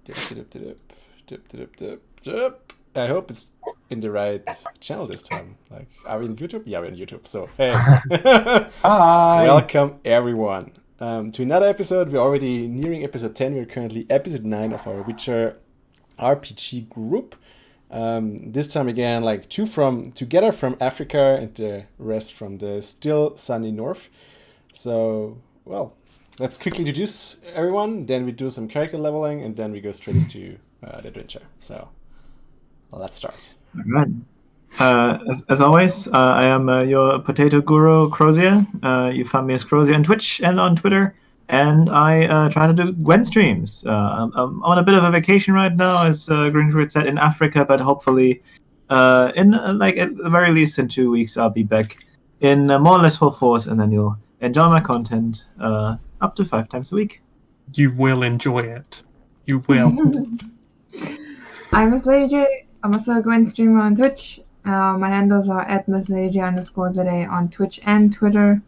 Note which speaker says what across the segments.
Speaker 1: I hope it's in the right channel this time. Like, are we in YouTube? Yeah, we're in YouTube. So, hey.
Speaker 2: Hi.
Speaker 1: Welcome, everyone, to another episode. We're already nearing episode 10. We're currently episode 9 of our Witcher RPG group. This time again, like together from Africa and the rest from the still sunny north. So, well, let's quickly introduce everyone. Then we do some character leveling, and then we go straight into the adventure. So, well, let's start.
Speaker 3: All right. As always, I am your potato guru, Crozyr. You find me as Crozyr on Twitch and on Twitter, and I try to do Gwen streams. I'm on a bit of a vacation right now, as Green said, in Africa, but hopefully, at the very least in 2 weeks, I'll be back in more or less full force, and then you'll enjoy my content up to 5 times a week.
Speaker 2: You will enjoy it. You will.
Speaker 4: I'm MissLadyJ. I'm also a Gwen streamer on Twitch. My handles are @MissLadyJ_ZA on Twitch and Twitter.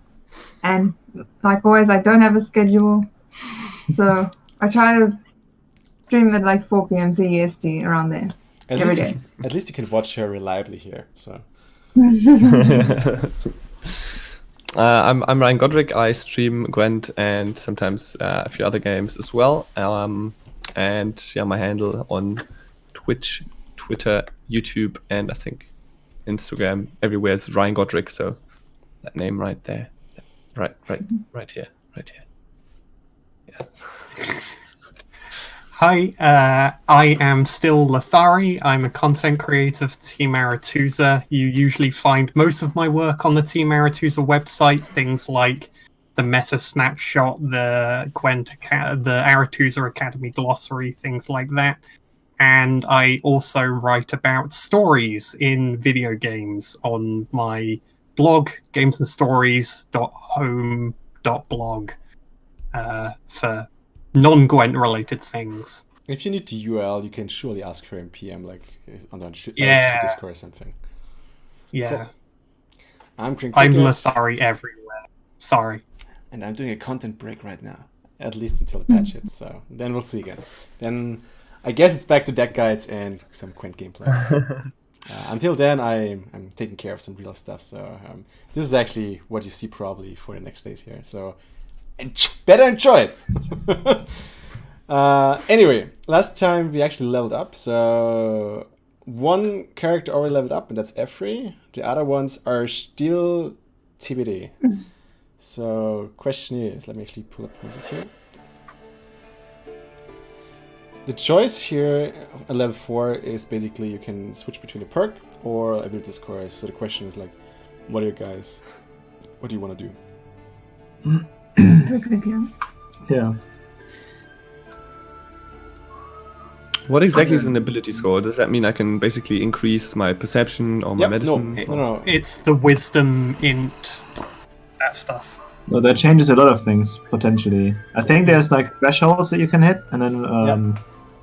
Speaker 4: And like always, I don't have a schedule. So I try to stream at like 4 p.m. CEST around there. Every day.
Speaker 1: At least you can watch her reliably here. So.
Speaker 5: I'm RyanGodric. I stream Gwent and sometimes a few other games as well. And yeah, my handle on Twitch, Twitter, YouTube, and I think Instagram, everywhere is RyanGodric. So that name right there, right here. Yeah.
Speaker 2: Hi, I am still Lothari. I'm a content creator for Team Aretusa. You usually find most of my work on the Team Aretusa website, things like the meta snapshot, the Aretusa Academy glossary, things like that. And I also write about stories in video games on my blog, gamesandstories.home.blog, for non-Gwent related things.
Speaker 1: If you need the URL, you can surely ask her in PM, like on the Discord or something.
Speaker 2: Yeah.
Speaker 1: Cool. I'm
Speaker 2: Lothari everywhere. Sorry.
Speaker 1: And I'm doing a content break right now, at least until the patch hits. So then we'll see again. Then I guess it's back to deck guides and some Gwent gameplay. Until then, I'm taking care of some real stuff. So this is actually what you see probably for the next days here. So better enjoy it. Anyway, last time we actually leveled up. So one character already leveled up, and that's Effrey. The other ones are still TBD. So question is, let me actually pull up music here. The choice here at level 4 is basically you can switch between a perk or ability score. So the question is like, what do you want to do?
Speaker 3: Yeah.
Speaker 5: What exactly is an ability score? Does that mean I can basically increase my perception or my medicine?
Speaker 1: No.
Speaker 2: It's the wisdom, int, that stuff.
Speaker 3: Well, that changes a lot of things, potentially. I think there's like thresholds that you can hit, and then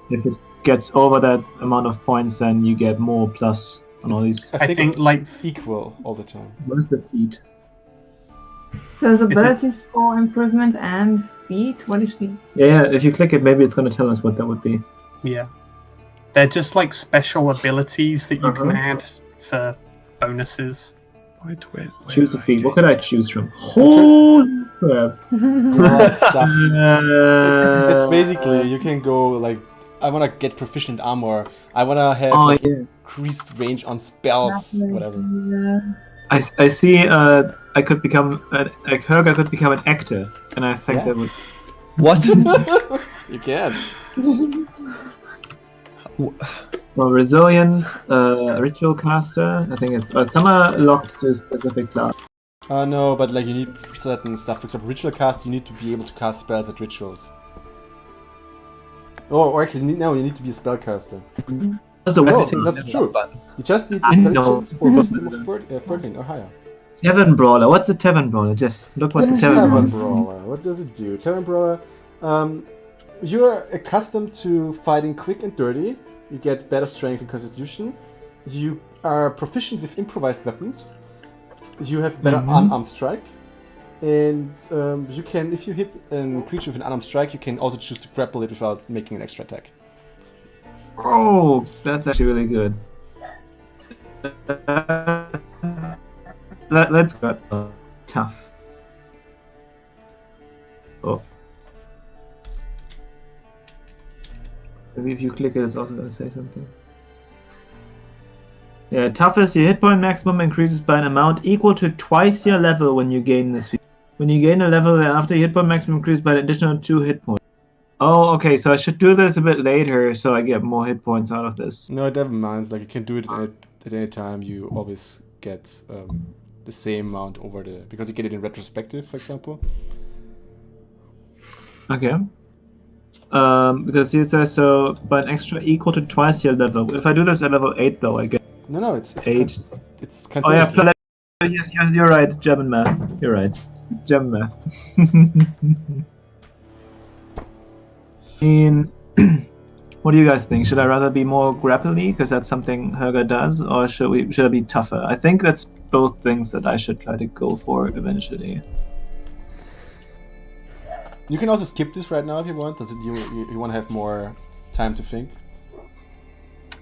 Speaker 3: if it gets over that amount of points, then you get more plus on all these.
Speaker 1: I think it's
Speaker 2: like
Speaker 1: equal all the time.
Speaker 3: What is the feat?
Speaker 4: So there's ability score improvement and feat. What is feat?
Speaker 3: Yeah, if you click it, maybe it's going to tell us what that would be.
Speaker 2: Yeah. They're just like special abilities that you can add for bonuses.
Speaker 5: Wait.
Speaker 3: Choose a feat. What could I choose from? Holy crap.
Speaker 1: Stuff. It's basically, you can go like, I want to get proficient armor. I want to have increased range on spells, whatever.
Speaker 3: I see. I could become Herga could become an actor, and I think that would.
Speaker 5: What?
Speaker 1: You can.
Speaker 3: Well, resilience, ritual caster. I think it's some are locked to a specific class.
Speaker 1: No, but like you need certain stuff. For example, ritual cast, you need to be able to cast spells at rituals. Or actually, no, you need to be a spellcaster. That's true. You just need intelligence or wisdom of 14 or higher.
Speaker 3: Tavern Brawler. What's a Tavern Brawler? Just look what the
Speaker 1: Tavern Brawler. What does it do? Tavern Brawler. You're accustomed to fighting quick and dirty. You get better strength and constitution. You are proficient with improvised weapons. You have better unarmed strike. And you can, if you hit a creature with an unarmed strike, you can also choose to grapple it without making an extra attack.
Speaker 3: Oh, that's actually really good. Let's go. Tough. Oh. Maybe if you click it, it's also going to say something. Yeah, toughest, your hit point maximum increases by an amount equal to twice your level when you gain this feat. When you gain a level thereafter, your hit point maximum increases by an additional 2 hit points. Oh, okay, so I should do this a bit later so I get more hit points out of this.
Speaker 1: No, it never minds. Like you can do it at any time. You always get the same amount over the because you get it in retrospective, for example.
Speaker 3: Okay. Because it says so by an extra equal to twice your level. If I do this at level 8 though, I get
Speaker 1: No, it's
Speaker 3: 8.
Speaker 1: It's
Speaker 3: Oh yeah,
Speaker 1: continuously.
Speaker 3: yes, you're right. German math. You're right. German math. I mean, what do you guys think? Should I rather be more grapple-y because that's something Herga does, or should I be tougher? I think that's both things that I should try to go for eventually.
Speaker 1: You can also skip this right now if you want. That you want to have more time to think.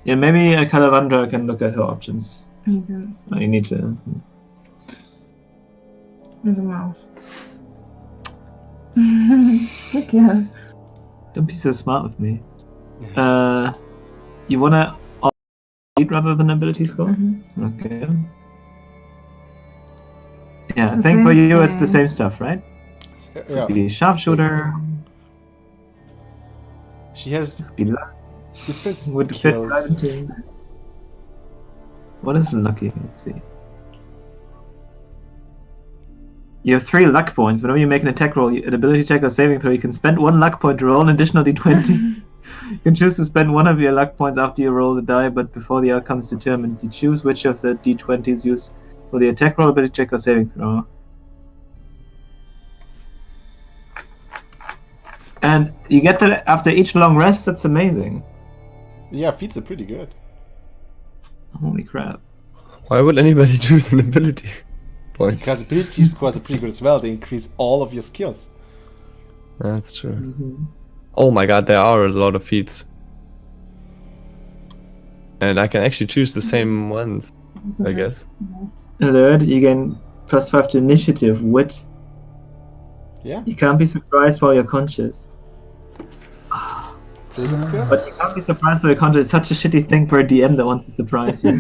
Speaker 3: Yeah, maybe Calavandra can look at her options.
Speaker 4: Me too.
Speaker 3: Oh, you need to.
Speaker 4: There's a mouse. Okay.
Speaker 3: Don't be so smart with me. You wanna read rather than ability score?
Speaker 4: Mm-hmm.
Speaker 3: Okay. Yeah, I
Speaker 4: The
Speaker 3: think for
Speaker 4: same
Speaker 3: you it's the
Speaker 4: thing.
Speaker 3: same stuff, right?
Speaker 1: Yeah.
Speaker 3: Be sharpshooter.
Speaker 1: She has
Speaker 3: Be luck.
Speaker 1: different
Speaker 3: Would fit
Speaker 1: skills.
Speaker 3: right into. What is lucky? Let's see. You have 3 luck points. Whenever you make an attack roll, an ability check or saving throw, you can spend 1 luck point to roll an additional d20. You can choose to spend 1 of your luck points after you roll the die, but before the outcome is determined. You choose which of the d20s used for the attack roll, ability check, or saving throw. And you get that after each long rest. That's amazing.
Speaker 1: Yeah, feats are pretty good.
Speaker 3: Holy crap.
Speaker 5: Why would anybody choose an ability point?
Speaker 1: Because ability scores are pretty good as well. They increase all of your skills.
Speaker 5: That's true.
Speaker 3: Mm-hmm.
Speaker 5: Oh my god, there are a lot of feats. And I can actually choose the same ones, I guess.
Speaker 3: Alert, you gain +5 to initiative, wit.
Speaker 1: Yeah,
Speaker 3: You can't be surprised while you're conscious.
Speaker 1: pretty good skills.
Speaker 3: But you can't be surprised while you're conscious. It's such a shitty thing for a DM that wants to surprise you.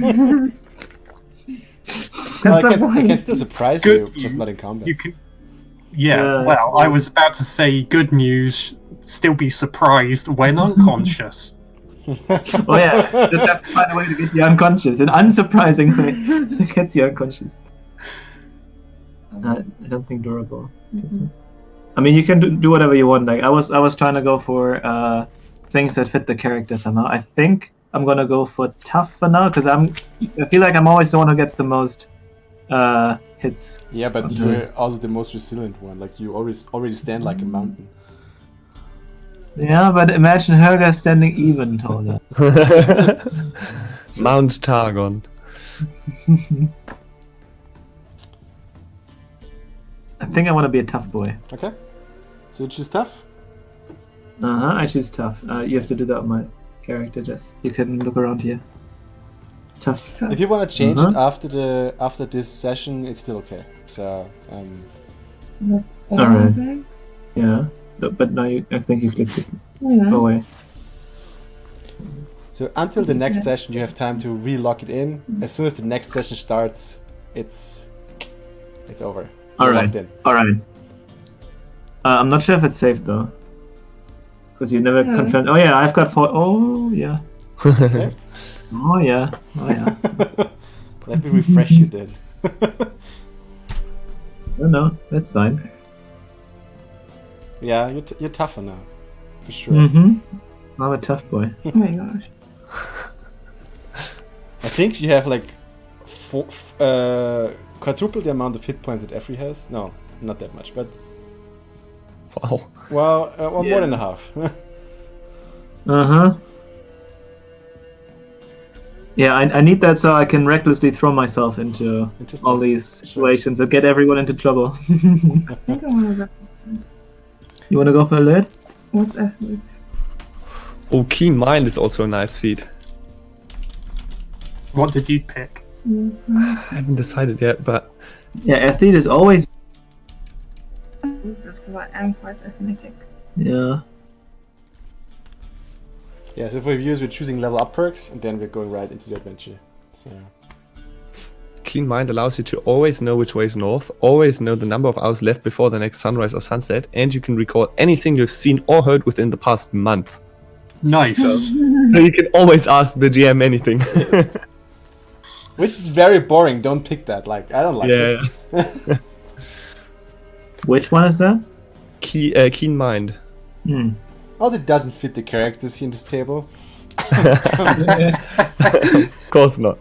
Speaker 1: Well,
Speaker 4: That's
Speaker 1: I
Speaker 4: the
Speaker 1: can
Speaker 4: point.
Speaker 1: still surprise
Speaker 2: Good.
Speaker 1: you, just not in combat.
Speaker 2: You can. Yeah,
Speaker 3: Yeah.
Speaker 2: well, I was about to say good news. Still be surprised when unconscious.
Speaker 3: Oh yeah, just have to find a way to get you unconscious. An unsurprising way that gets you unconscious. I don't think durable. I mean, you can do whatever you want. Like I was trying to go for things that fit the character somehow. I think I'm gonna go for tough for now because I feel like I'm always the one who gets the most hits.
Speaker 1: Yeah, but
Speaker 3: Okay.
Speaker 1: you're also the most resilient one. Like you already stand like a mountain.
Speaker 3: Yeah, but imagine Helga standing even taller.
Speaker 5: Mount Targon.
Speaker 3: I think I want to be a tough boy.
Speaker 1: Okay, so you choose tough.
Speaker 3: I choose tough. You have to do that on my character, Jess. You can look around here. Tough.
Speaker 1: If you want to change it
Speaker 3: Uh-huh.
Speaker 1: after this session, it's still okay. So
Speaker 3: Alright. Yeah. But now I think you clicked it.
Speaker 4: Yeah.
Speaker 3: Go away.
Speaker 1: So until the next session, you have time to re-lock it in. As soon as the next session starts, it's over. You're
Speaker 3: Alright.
Speaker 1: locked in.
Speaker 3: Alright. I'm not sure if it's safe though. Because you never
Speaker 4: Yeah.
Speaker 3: confirmed. Oh yeah, I've got 4. Oh yeah.
Speaker 1: That's it.
Speaker 3: Oh yeah. Oh yeah.
Speaker 1: Let me refresh you then.
Speaker 3: No, that's fine.
Speaker 1: Yeah, you're tougher now, for sure.
Speaker 3: Mm-hmm. I'm a tough boy.
Speaker 4: Oh my gosh.
Speaker 1: I think you have like quadruple the amount of hit points that Effie has. No, not that much, but
Speaker 5: Wow.
Speaker 1: well, more
Speaker 3: Yeah.
Speaker 1: than a half.
Speaker 3: Uh-huh. Yeah, I need that so I can recklessly throw myself into
Speaker 1: Interesting.
Speaker 3: all these situations that get everyone into trouble.
Speaker 4: I think I want to go.
Speaker 3: You want to go for alert?
Speaker 4: What's athlete?
Speaker 5: Oh, Keen Mind is also a nice feat.
Speaker 2: What did you pick?
Speaker 5: I haven't decided yet, but
Speaker 3: Yeah, athlete is always.
Speaker 4: That's because I am quite athletic.
Speaker 3: Yeah.
Speaker 1: Yeah, so for viewers, we're choosing level up perks, and then we're going right into the adventure. So
Speaker 5: Keen Mind allows you to always know which way is north, always know the number of hours left before the next sunrise or sunset, and you can recall anything you've seen or heard within the past month.
Speaker 2: Nice.
Speaker 5: So you can always ask the GM anything.
Speaker 1: which is very boring. Don't pick that. Like, I don't like it.
Speaker 5: Yeah.
Speaker 3: Which one is that?
Speaker 5: Keen Mind.
Speaker 3: Hmm.
Speaker 1: Also, it doesn't fit the characters here in this table.
Speaker 5: Of course not.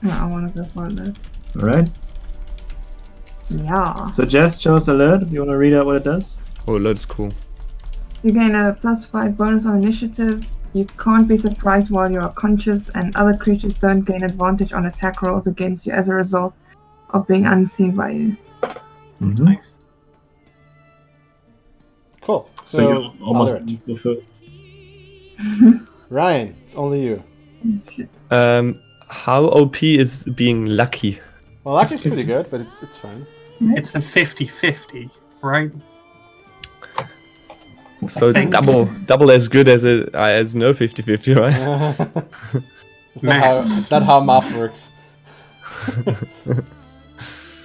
Speaker 4: No, I want to go for alert.
Speaker 3: Alright.
Speaker 4: Yeah.
Speaker 3: So Jess chose alert. Do you want to read out what it does?
Speaker 5: Oh, that's cool.
Speaker 4: You gain a +5 bonus on initiative. You can't be surprised while you are conscious, and other creatures don't gain advantage on attack rolls against you as a result of being unseen by you.
Speaker 3: Mm-hmm.
Speaker 2: Nice.
Speaker 1: Cool.
Speaker 3: So you're almost
Speaker 1: alert.
Speaker 3: the first.
Speaker 1: Ryan, it's only you.
Speaker 5: How OP is being lucky?
Speaker 1: Well, lucky's pretty good, but it's fine.
Speaker 2: It's a 50-50, right?
Speaker 5: So it's
Speaker 2: think.
Speaker 5: double as good as no 50-50, right?
Speaker 1: It's not how math works.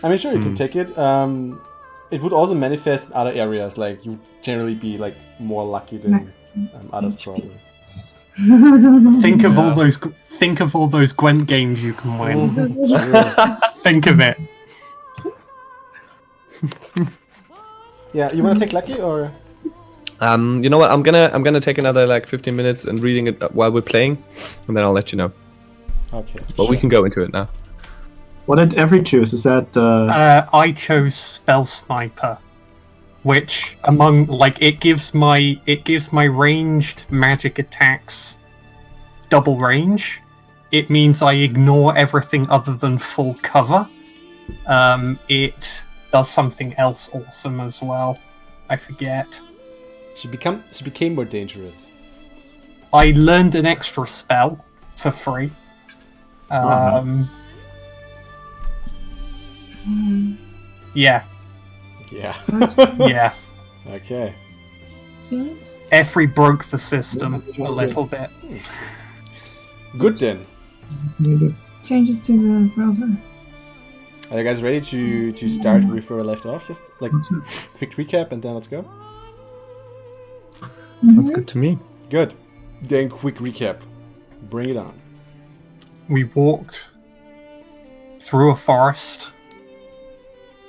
Speaker 1: I mean, sure, you can take it. It would also manifest in other areas. Like, you generally be like more lucky than others, probably.
Speaker 2: Think of all those Gwent games you can win. Think of it.
Speaker 1: Yeah, you want to take lucky or?
Speaker 5: You know what? I'm gonna take another like 15 minutes and reading it while we're playing, and then I'll let you know.
Speaker 1: Okay.
Speaker 5: But we can go into it now.
Speaker 3: What did every choose? Is that
Speaker 2: I chose Spell Sniper, which among it gives my ranged magic attacks double range. It means I ignore everything other than full cover. It does something else awesome as well. I forget.
Speaker 1: She became more dangerous.
Speaker 2: I learned an extra spell for free. Yeah.
Speaker 1: Yeah.
Speaker 2: Yeah.
Speaker 1: Okay.
Speaker 2: Effrey broke the system a little bit.
Speaker 1: Good then.
Speaker 4: Change it to the browser.
Speaker 1: Are you guys ready to start with where we left off? Just like quick recap and then let's go.
Speaker 5: That's good to me.
Speaker 1: Good. Then quick recap. Bring it on.
Speaker 2: We walked through a forest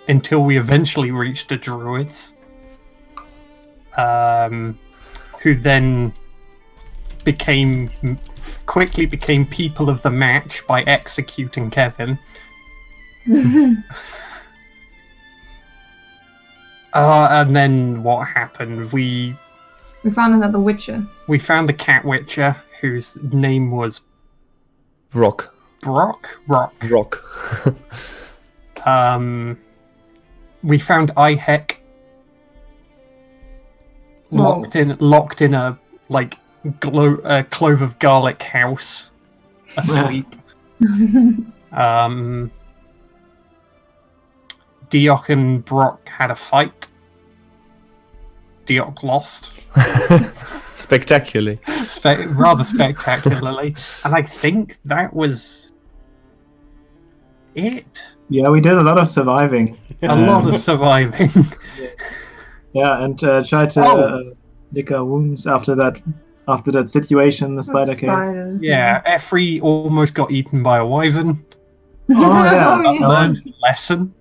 Speaker 2: until we eventually reached the druids, who then quickly became people of the match by executing Kevin. And then what happened? We
Speaker 4: found another Witcher.
Speaker 2: We found the Cat Witcher, whose name was
Speaker 5: Rock.
Speaker 2: Rock. We found Ihek locked in a clove of garlic house, asleep. Deok and Brock had a fight. Deok lost.
Speaker 5: Spectacularly.
Speaker 2: Rather spectacularly. And I think that was it.
Speaker 3: Yeah, we did a lot of surviving.
Speaker 2: A lot of surviving.
Speaker 3: Yeah, and tried to lick our wounds after that situation, the spider cave.
Speaker 4: Spiders,
Speaker 2: Yeah, Effrey almost got eaten by a wyvern.
Speaker 3: Oh yeah,
Speaker 2: Learned a lesson.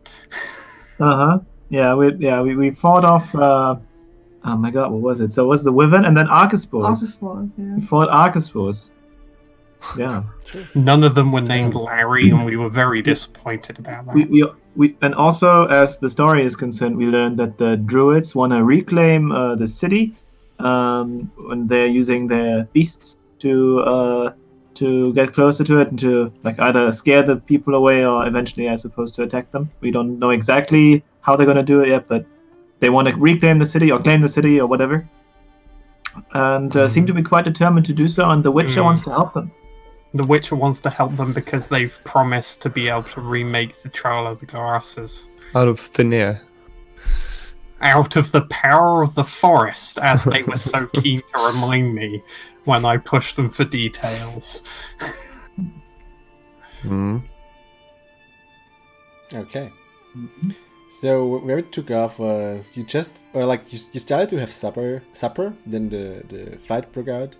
Speaker 3: Yeah, we fought off. Oh my god, what was it? So it was the wyvern and then Arcaspores.
Speaker 4: yeah.
Speaker 3: We fought Arcaspores. Yeah.
Speaker 2: None of them were named Larry, and we were very disappointed about that.
Speaker 3: We and also, as the story is concerned, we learned that the druids want to reclaim the city, and they're using their beasts to get closer to it and to either scare the people away or eventually, I suppose, to attack them. We don't know exactly how they're going to do it yet, but they want to reclaim the city or claim the city or whatever. and seem to be quite determined to do so, and the Witcher wants to help them.
Speaker 2: The Witcher wants to help them because they've promised to be able to remake the Trial of the Grasses.
Speaker 5: Out of thin air.
Speaker 2: Out of the power of the forest, as they were so keen to remind me when I pushed them for details.
Speaker 1: Okay. So where it took off was you started to have supper, then the fight broke out,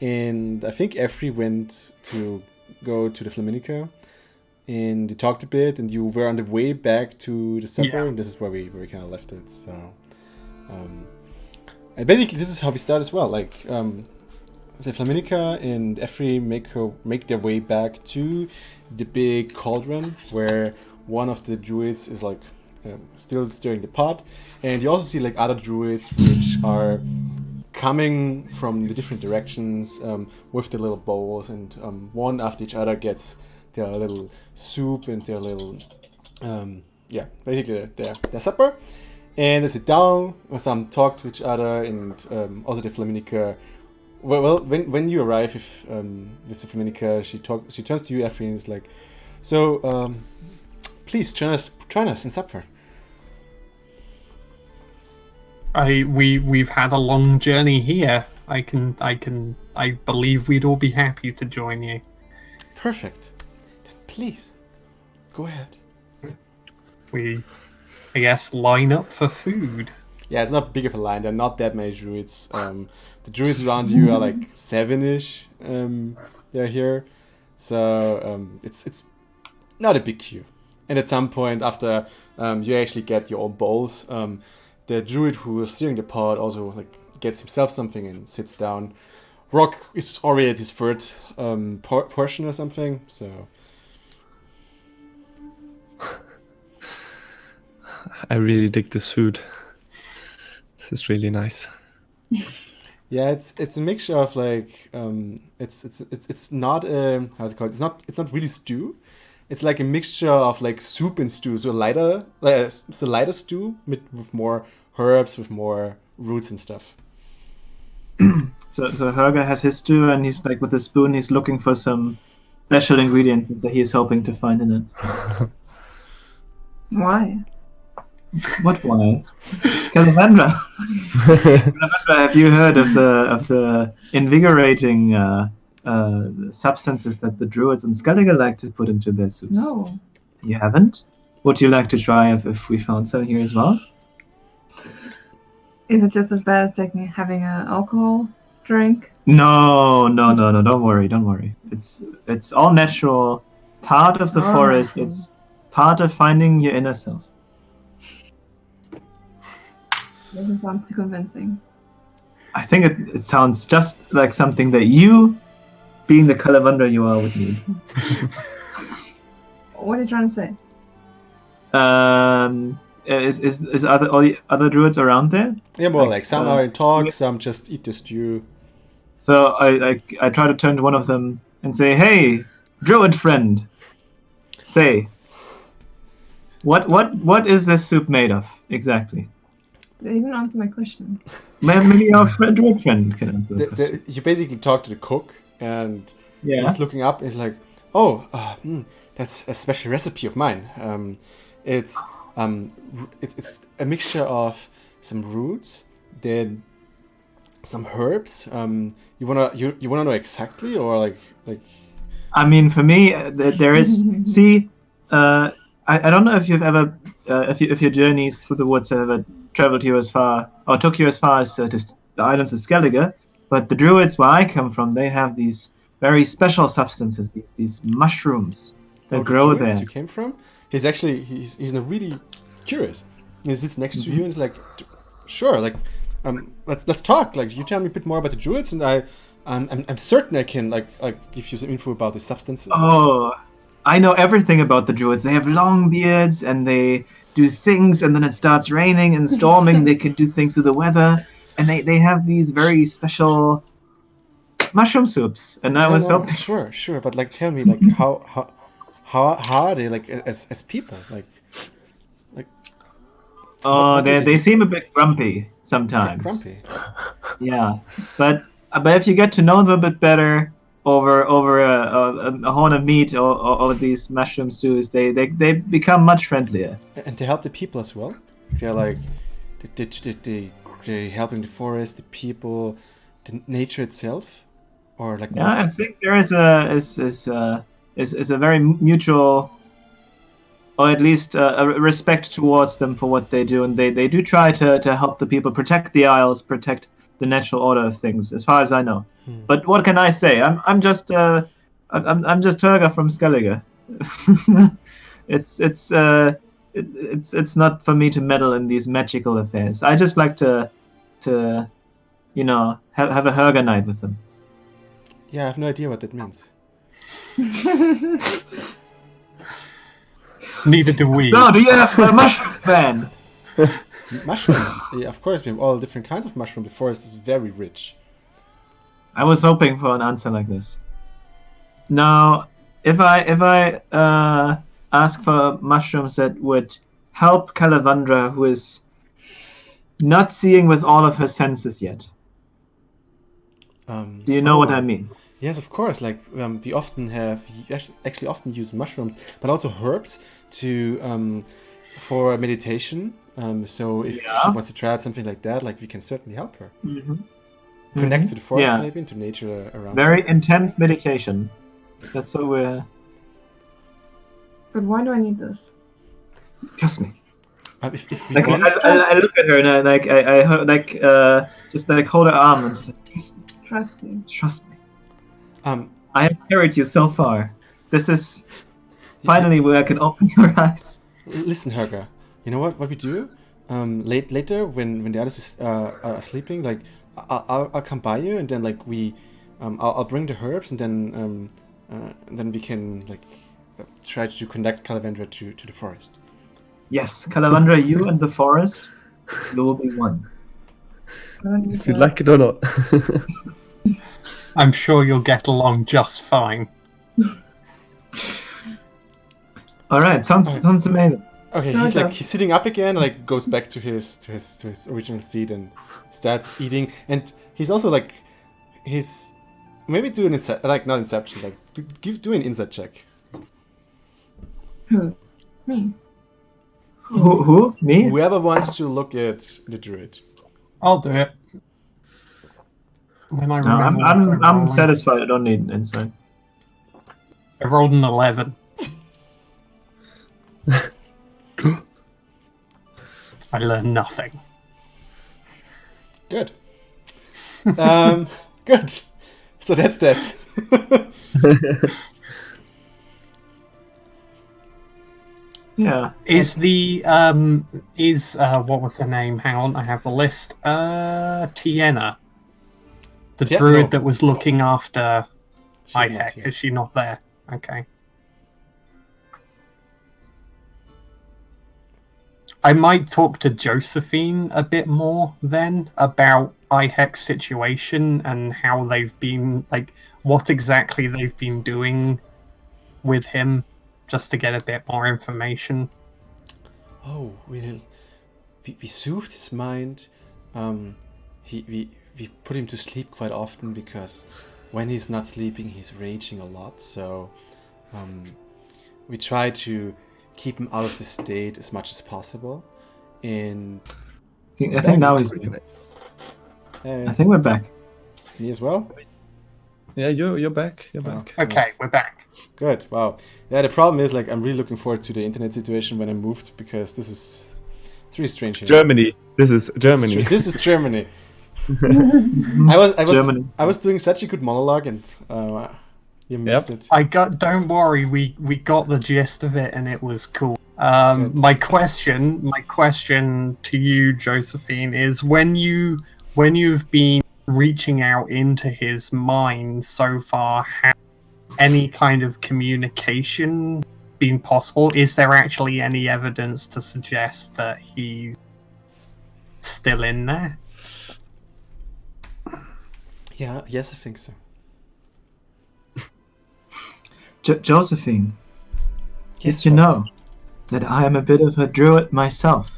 Speaker 1: and I think Effie went to go to the Flaminica, and you talked a bit, and you were on the way back to the supper, and this is where we kind of left it. So, and basically this is how we start as well. Like the Flaminica and Effie make their way back to the big cauldron where one of the druids is like still stirring the pot, and you also see like other druids which are coming from the different directions with their little bowls, and one after each other gets their little soup and their little basically their supper, and they sit down, or some talk to each other, and also the Flaminica. Well, when you arrive with the Flaminica, she turns to you, Effie, and is like, so please join us in supper.
Speaker 2: We've had a long journey here. I believe we'd all be happy to join you.
Speaker 1: Perfect. Then please, go ahead.
Speaker 2: We, I guess, line up for food.
Speaker 1: Yeah, it's not big of a line. There are not that many druids. The druids around you are like 7-ish. They're here, so it's not a big queue. And at some point, after you actually get your own bowls, the druid who is steering the pot also like gets himself something and sits down. Rock is already at his third portion or something, so.
Speaker 5: I really dig this food. This is really nice.
Speaker 1: Yeah, it's a mixture of like it's not how's it called? It's not really stew. It's like a mixture of like soup and stew, so lighter stew with more herbs, with more roots and stuff.
Speaker 3: So Herger has his stew, and he's like with a spoon, he's looking for some special ingredients that he's hoping to find in it.
Speaker 4: Why?
Speaker 3: What why? Calavandra. Calavandra, have you heard of the invigorating substances that the druids and Skellige like to put into their soups?
Speaker 4: No.
Speaker 3: You haven't? Would you like to try if we found some here as well?
Speaker 4: Is it just as bad as having an alcohol drink?
Speaker 3: No, don't worry. It's all natural, part of the forest. It's part of finding your inner self.
Speaker 4: Doesn't sound too convincing.
Speaker 3: I think it sounds just like something that you, being the Calavandra you are, would need.
Speaker 4: What are you trying to say?
Speaker 3: Is all the other druids around there?
Speaker 1: Yeah, more like some are in talk, some just eat the stew.
Speaker 3: So I try to turn to one of them and say, "Hey, druid friend, say, what is this soup made of exactly?"
Speaker 4: They didn't answer my question.
Speaker 3: Maybe our druid friend can answer the question.
Speaker 1: You basically talk to the cook, and
Speaker 3: Yeah.
Speaker 1: he's looking up and he's like, "Oh, that's a special recipe of mine. It's a mixture of some roots, then some herbs. You wanna know exactly, or like?
Speaker 3: I mean, for me, there is. See, I don't know if you've ever, if your journeys through the woods have ever traveled you as far, or took you as far as to the islands of Skellige, but the druids where I come from, they have these very special substances, these mushrooms that grow there.
Speaker 1: You came from? He's actually he's really curious. He sits next to you and he's like, "Sure, like, let's talk. Like, you tell me a bit more about the druids, and I'm certain I can like give you some info about the substances."
Speaker 3: Oh, I know everything about the druids. They have long beards, and they do things, and then it starts raining and storming. They can do things to the weather, and they have these very special mushroom soups. And I was hoping.
Speaker 1: Sure, but like, tell me, like, how are they like as people? Like.
Speaker 3: Oh, they seem a bit grumpy. sometimes.
Speaker 1: Grumpy.
Speaker 3: Yeah, but if you get to know them a bit better over a horn of meat or these mushroom stews, they become much friendlier.
Speaker 1: And they help the people as well. They're like, they helping the forest, the people, the nature itself, or like.
Speaker 3: Yeah, I think there is a very mutual, or at least a respect towards them for what they do, and they do try to help the people, protect the isles, protect the natural order of things, as far as I know. But what can I say? I'm just Turga from Skellige. It's not for me to meddle in these magical affairs. I just like to have a Hurga night with them.
Speaker 1: Yeah, I have no idea what that means.
Speaker 2: Neither do we.
Speaker 3: So, do you have mushrooms, man?
Speaker 1: Mushrooms? Yeah, of course, we have all different kinds of mushrooms. The forest is very rich.
Speaker 3: I was hoping for an answer like this. Now, if I ask for mushrooms that would help Calavandra, who is not seeing with all of her senses yet. Do you know what I mean?
Speaker 1: Yes, of course. Like we often often use mushrooms, but also herbs for meditation. So if she wants to try out something like that, like we can certainly help her. Connect to the forest, maybe, and to nature around.
Speaker 3: Very intense meditation. That's what we're.
Speaker 4: But why do I need this?
Speaker 3: Trust me.
Speaker 1: If we
Speaker 3: Like,
Speaker 1: want,
Speaker 3: I look at her and I just hold her arm and just
Speaker 4: Trust you.
Speaker 3: trust me. I have carried you so far. This is finally where I can open your eyes.
Speaker 1: listen, Hurga. You know what we do? Later, when the others are sleeping, like I'll come by you, and then like I'll bring the herbs, and then we can like try to connect Calavandra to the forest.
Speaker 3: Yes, Calavandra, you and the forest will be one.
Speaker 5: If you like it or not.
Speaker 2: I'm sure you'll get along just fine.
Speaker 3: All right, sounds amazing.
Speaker 1: Okay, he's sitting up again, like goes back to his original seat and starts eating, and he's also like maybe do an not inception, like do an insight check.
Speaker 4: Who? Me.
Speaker 3: Who? Me?
Speaker 1: Whoever wants to look at the druid.
Speaker 2: I'll do it. When I
Speaker 3: No,
Speaker 2: remember
Speaker 3: I'm satisfied. I don't need an insight.
Speaker 2: I rolled an 11. I learned nothing.
Speaker 1: Good. Good. So that's that.
Speaker 3: Yeah.
Speaker 2: Is what was her name? Hang on, I have the list. Tiena. The druid that was looking after Ihek. Is she not there? Okay. I might talk to Josephine a bit more then about Ihek's situation and how they've been, like, what exactly they've been doing with him, just to get a bit more information.
Speaker 1: Oh, we soothed his mind. We put him to sleep quite often because when he's not sleeping, he's raging a lot. So we try to keep him out of the state as much as possible. And
Speaker 3: I think now he's back. I think we're back.
Speaker 1: Me as well?
Speaker 5: Yeah, you're back. You're back.
Speaker 2: Okay,
Speaker 1: nice.
Speaker 2: We're back.
Speaker 1: Good. Wow. Yeah, the problem is, like, I'm really looking forward to the internet situation when I moved, because it's really strange here.
Speaker 5: Germany. This is Germany.
Speaker 1: This is Germany. I was doing such a good monologue, and you missed it.
Speaker 2: Don't worry, we got the gist of it, and it was cool. My question to you, Josephine, is when you've been reaching out into his mind so far, has any kind of communication been possible? Is there actually any evidence to suggest that he's still in there?
Speaker 1: Yeah, yes, I think so.
Speaker 3: Josephine,
Speaker 1: Yes,
Speaker 3: did you know that I am a bit of a druid myself?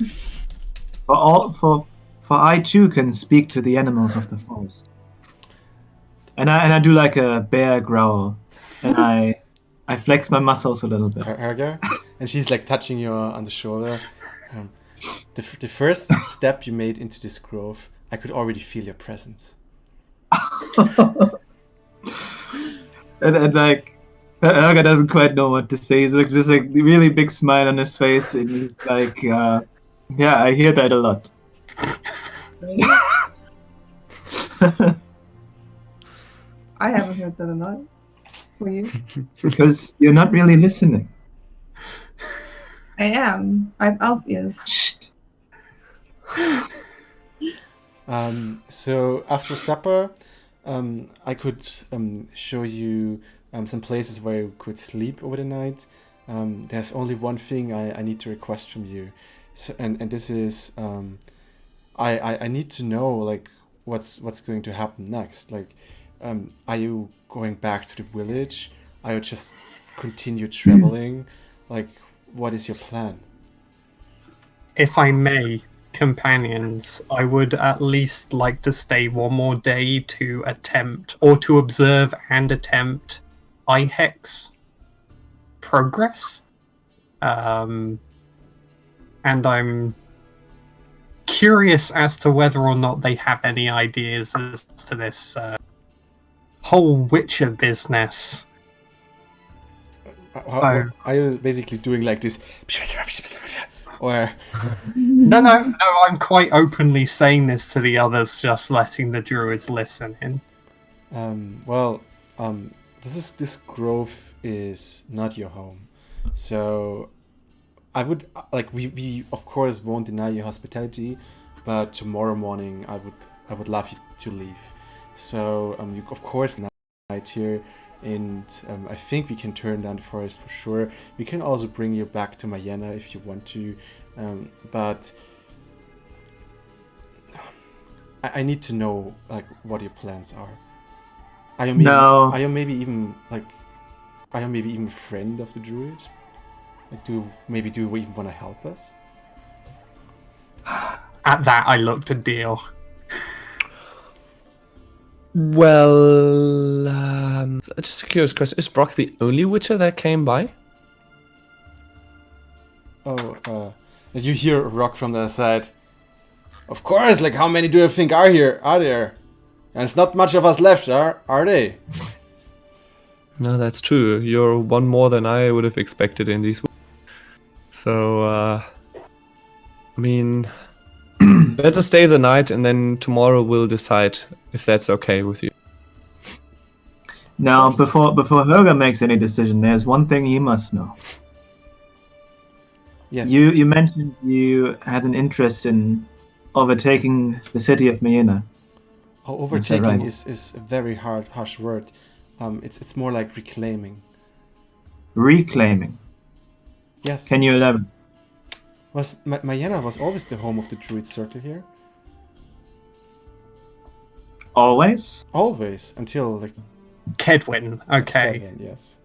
Speaker 3: For for I too can speak to the animals of the forest. And I do like a bear growl, and I flex my muscles a little bit.
Speaker 1: Helga, and she's like touching you on the shoulder. The first step you made into this grove, I could already feel your presence.
Speaker 3: and like Helga doesn't quite know what to say. He's like just like really big smile on his face, and he's like, "Yeah, I hear that a lot."
Speaker 4: I haven't heard that a lot. For you?
Speaker 3: Because you're not really listening.
Speaker 4: I am. I have elf ears.
Speaker 3: Shh.
Speaker 1: So after supper, I could show you some places where you could sleep over the night. There's only one thing I need to request from you, so and this is I need to know like what's going to happen next. Like, are you going back to the village? Are you just continue traveling? Like, what is your plan?
Speaker 2: If I may, companions, I would at least like to stay one more day to attempt, or to observe and attempt, IHEX progress. And I'm curious as to whether or not they have any ideas as to this whole Witcher business.
Speaker 1: Are you basically doing like this? Or
Speaker 2: No, I'm quite openly saying this to the others, just letting the druids listen in.
Speaker 1: This grove is not your home, so I would like we of course won't deny you hospitality, but tomorrow morning I would love you to leave. So you of course night here, and I think we can turn down the forest for sure. We can also bring you back to Mayena if you want to, but I need to know like what your plans are. Are you maybe even a friend of the druid? Like, do you even want to help us?
Speaker 2: At that, I looked at Deal.
Speaker 5: Well, just a curious question. Is Brock the only Witcher that came by?
Speaker 1: Oh, you hear Rock from the side. Of course, like how many do you think are there? And it's not much of us left, are they?
Speaker 5: No, that's true. You're one more than I would have expected in these. So, I mean, let us stay the night, and then tomorrow we'll decide if that's okay with you.
Speaker 3: Now, before Helga makes any decision, there's one thing you must know.
Speaker 1: Yes.
Speaker 3: You mentioned you had an interest in overtaking the city of Mayena.
Speaker 1: Oh, overtaking
Speaker 3: right?
Speaker 1: is a very harsh word. It's more like reclaiming.
Speaker 3: Reclaiming.
Speaker 1: Yes.
Speaker 3: Can you elaborate?
Speaker 1: Mayena was always the home of the druid circle here?
Speaker 3: Always?
Speaker 1: Always, until like
Speaker 2: Kedwin, okay.
Speaker 1: Kevin, yes.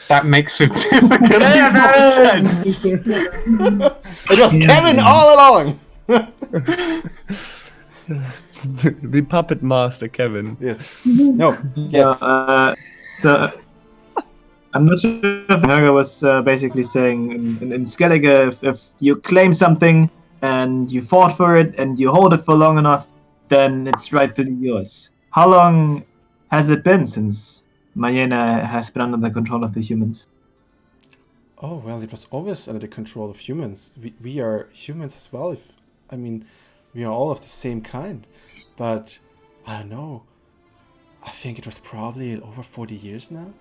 Speaker 2: That makes significantly more sense.
Speaker 1: It was Kevin all along!
Speaker 5: The puppet master, Kevin.
Speaker 1: Yes. No. Yes.
Speaker 3: So I'm not sure if Helga was basically saying in Skellige, if you claim something and you fought for it and you hold it for long enough, then it's rightfully yours. How long has it been since Mayena has been under the control of the humans?
Speaker 1: Oh, well, it was always under the control of humans. We are humans as well. We are all of the same kind. But, I don't know. I think it was probably over 40 years now.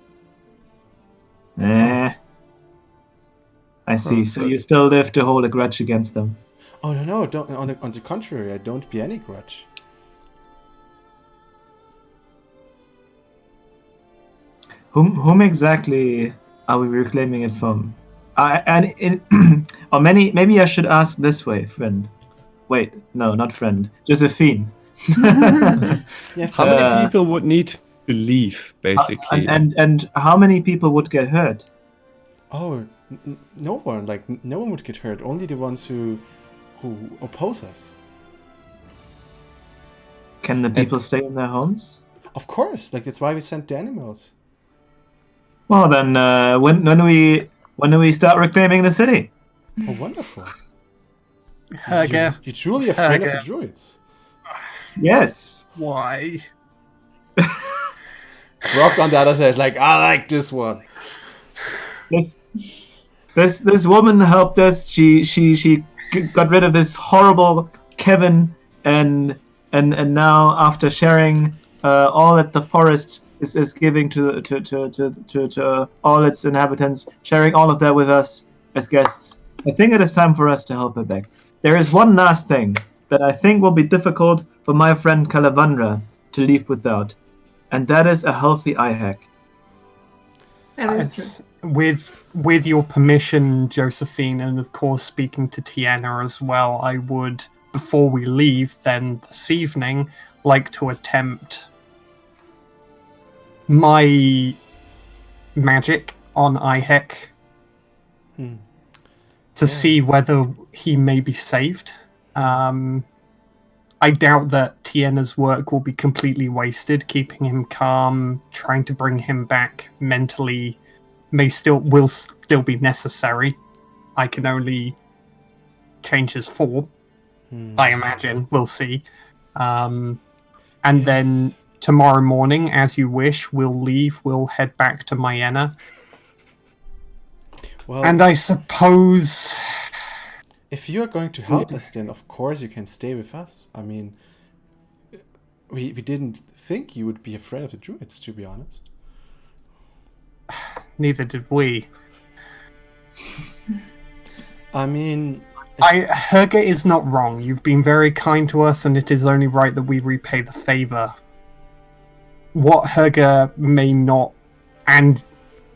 Speaker 3: I see. So you still live to hold a grudge against them?
Speaker 1: Oh, no. Don't. On the contrary, I don't bear any grudge.
Speaker 3: Whom exactly are we reclaiming it from? Or maybe I should ask this way, friend. Wait, no, not friend. Josephine.
Speaker 1: Yes.
Speaker 5: How many people would need to leave, basically?
Speaker 3: And how many people would get hurt?
Speaker 1: Oh, no one. Like, no one would get hurt. Only the ones who oppose us.
Speaker 3: Can the people stay in their homes?
Speaker 1: Of course, like it's why we sent the animals.
Speaker 3: Well, then when do we start reclaiming the city?
Speaker 1: Oh, wonderful!
Speaker 2: Helga,
Speaker 1: You're truly a friend of the
Speaker 2: Helga.
Speaker 1: druids.
Speaker 3: Yes.
Speaker 2: why?
Speaker 1: Brock on the other side is like, I like this one.
Speaker 3: This woman helped us. She got rid of this horrible Kevin, and now after sharing all that the forest is giving to all its inhabitants, sharing all of that with us as guests, I think it is time for us to help her back. There is one last thing that I think will be difficult for my friend Kalavandra to leave without, and that is a healthy eye hack.
Speaker 4: That is true.
Speaker 2: With your permission, Josephine, and of course speaking to Tiana as well, I would, before we leave then this evening, like to attempt my magic on Ihek to see whether he may be saved. I doubt that Tiana's work will be completely wasted. Keeping him calm, trying to bring him back mentally will still be necessary. I can only change his form, I imagine. We'll see. And then tomorrow morning, as you wish, we'll leave. We'll head back to Mayenna.
Speaker 1: Well,
Speaker 2: And I suppose...
Speaker 1: if you're going to help us, then of course you can stay with us. I mean, we didn't think you would be a friend of the druids, to be honest.
Speaker 2: Neither did we.
Speaker 1: I mean,
Speaker 2: Helga is not wrong. You've been very kind to us, and it is only right that we repay the favor. What Helga may not, and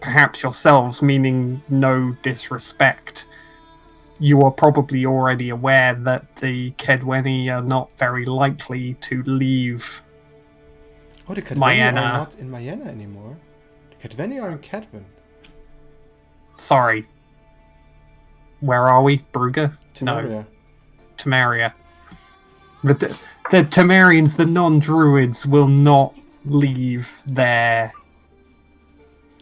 Speaker 2: perhaps yourselves, meaning no disrespect, you are probably already aware that the Kedweni are not very likely to leave
Speaker 1: the Kedweni
Speaker 2: Mayenna.
Speaker 1: are not in Mayenna anymore. The Kedweni are in Kedwen.
Speaker 2: Sorry. Where are we? Brugge?
Speaker 1: Temeria.
Speaker 2: No. Temeria. The Temerians, the non-druids, will not leave their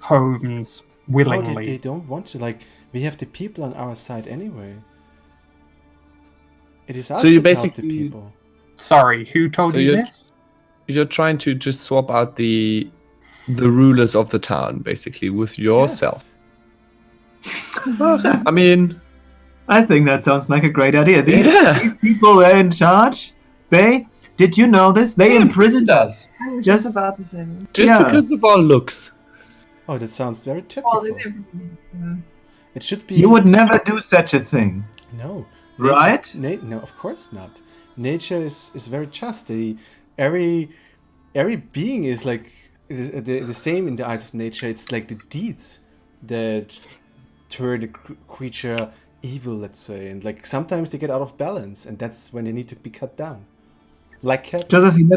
Speaker 2: homes willingly.
Speaker 1: They don't want to. Like, we have the people on our side anyway. It is us
Speaker 5: So you
Speaker 1: that help the
Speaker 5: basically-
Speaker 1: people.
Speaker 2: Sorry, who told
Speaker 5: So
Speaker 2: you
Speaker 5: you're-
Speaker 2: this?
Speaker 5: You're trying to just swap out the rulers of the town, basically, with yourself. I mean,
Speaker 3: I think that sounds like a great idea. These people were in charge. Did you know this? They imprisoned us.
Speaker 4: I was
Speaker 3: Just-
Speaker 4: just about to say.
Speaker 5: just
Speaker 3: Yeah.
Speaker 5: because of our looks.
Speaker 1: Oh, that sounds very
Speaker 4: Well,
Speaker 1: typical.
Speaker 4: they didn't.
Speaker 1: It should be.
Speaker 3: You would never do such a thing.
Speaker 1: No.
Speaker 3: Right?
Speaker 1: No, of course not. Nature is very just. Every being is like the same in the eyes of nature. It's like the deeds that turn the creature evil, let's say, and like sometimes they get out of balance, and that's when they need to be cut down. Like cat.
Speaker 3: Josephine,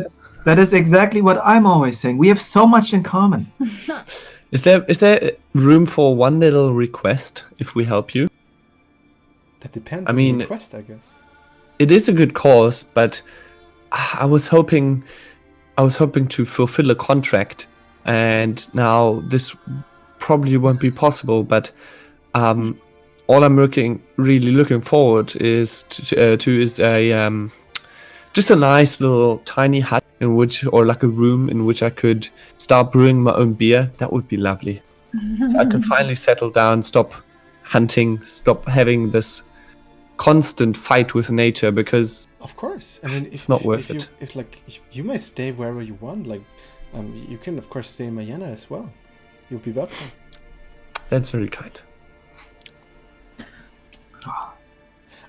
Speaker 3: that is exactly what I'm always saying. We have so much in common.
Speaker 5: Is there room for one little request if we help you?
Speaker 1: That depends
Speaker 5: I
Speaker 1: on
Speaker 5: mean-
Speaker 1: the request, I guess.
Speaker 5: It is a good cause, but I was hoping to fulfill a contract, and now this probably won't be possible. But all I'm really looking forward is a just a nice little tiny hut or like a room in which I could start brewing my own beer. That would be lovely. So I can finally settle down, stop hunting, stop having this constant fight with nature, because
Speaker 1: Of course. I mean,
Speaker 5: It's not worth it.
Speaker 1: If you may stay wherever you want. Like, you can of course stay in Mayenna as well. You'll be welcome.
Speaker 5: that's very kind.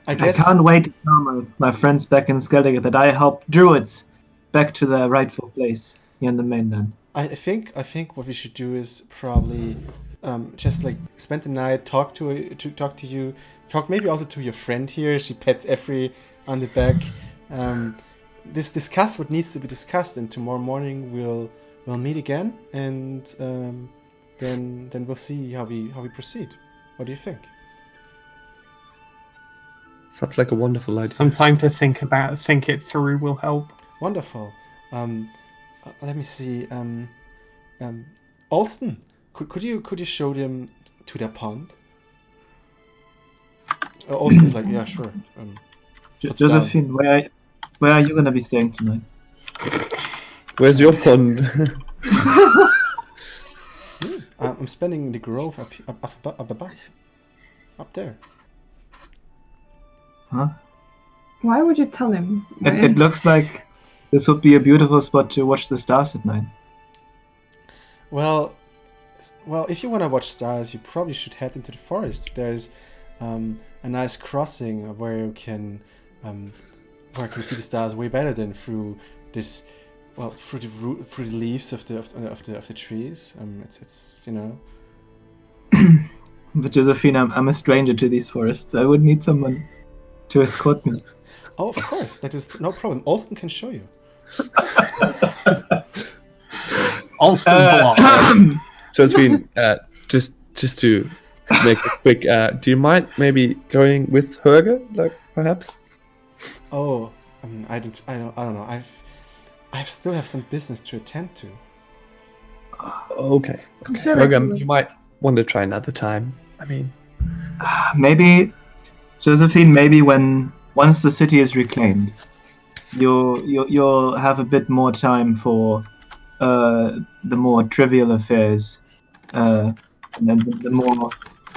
Speaker 1: I guess.
Speaker 3: I can't wait to tell my friends back in Skellige that I helped druids back to their rightful place here in the mainland.
Speaker 1: I think what we should do is probably just like spend the night, talk to you, talk maybe also to your friend here. She pets Effrey on the back. Discuss what needs to be discussed, and tomorrow morning we'll meet again, and then we'll see how we proceed. What do you think?
Speaker 5: Sounds like a wonderful idea.
Speaker 2: Some time to think it through will help.
Speaker 1: Wonderful. Let me see. Alston, could you show them to their pond? Alston's like, yeah, sure. What's
Speaker 3: Josephine, where are you gonna be staying tonight?
Speaker 5: Where's your pond?
Speaker 1: I'm spending the grove up above, up there.
Speaker 3: Huh?
Speaker 4: Why would you tell him?
Speaker 3: It looks like this would be a beautiful spot to watch the stars at night.
Speaker 1: Well, if you want to watch stars, you probably should head into the forest. There's a nice crossing where you can see the stars way better than through this. Well, through the leaves of the trees. It's you know.
Speaker 3: But Josephine, I'm a stranger to these forests. I would need someone to escort me.
Speaker 1: Oh, of course, that is no problem. Alston can show you.
Speaker 2: Alston blocked.
Speaker 5: Josephine, just to make it quick, do you mind maybe going with Herge, like perhaps?
Speaker 1: Oh, I don't know. I still have some business to attend to.
Speaker 5: Okay. Herge, you might want to try another time. I mean,
Speaker 3: Maybe, Josephine. Maybe once the city is reclaimed, you'll have a bit more time for the more trivial affairs, and then the more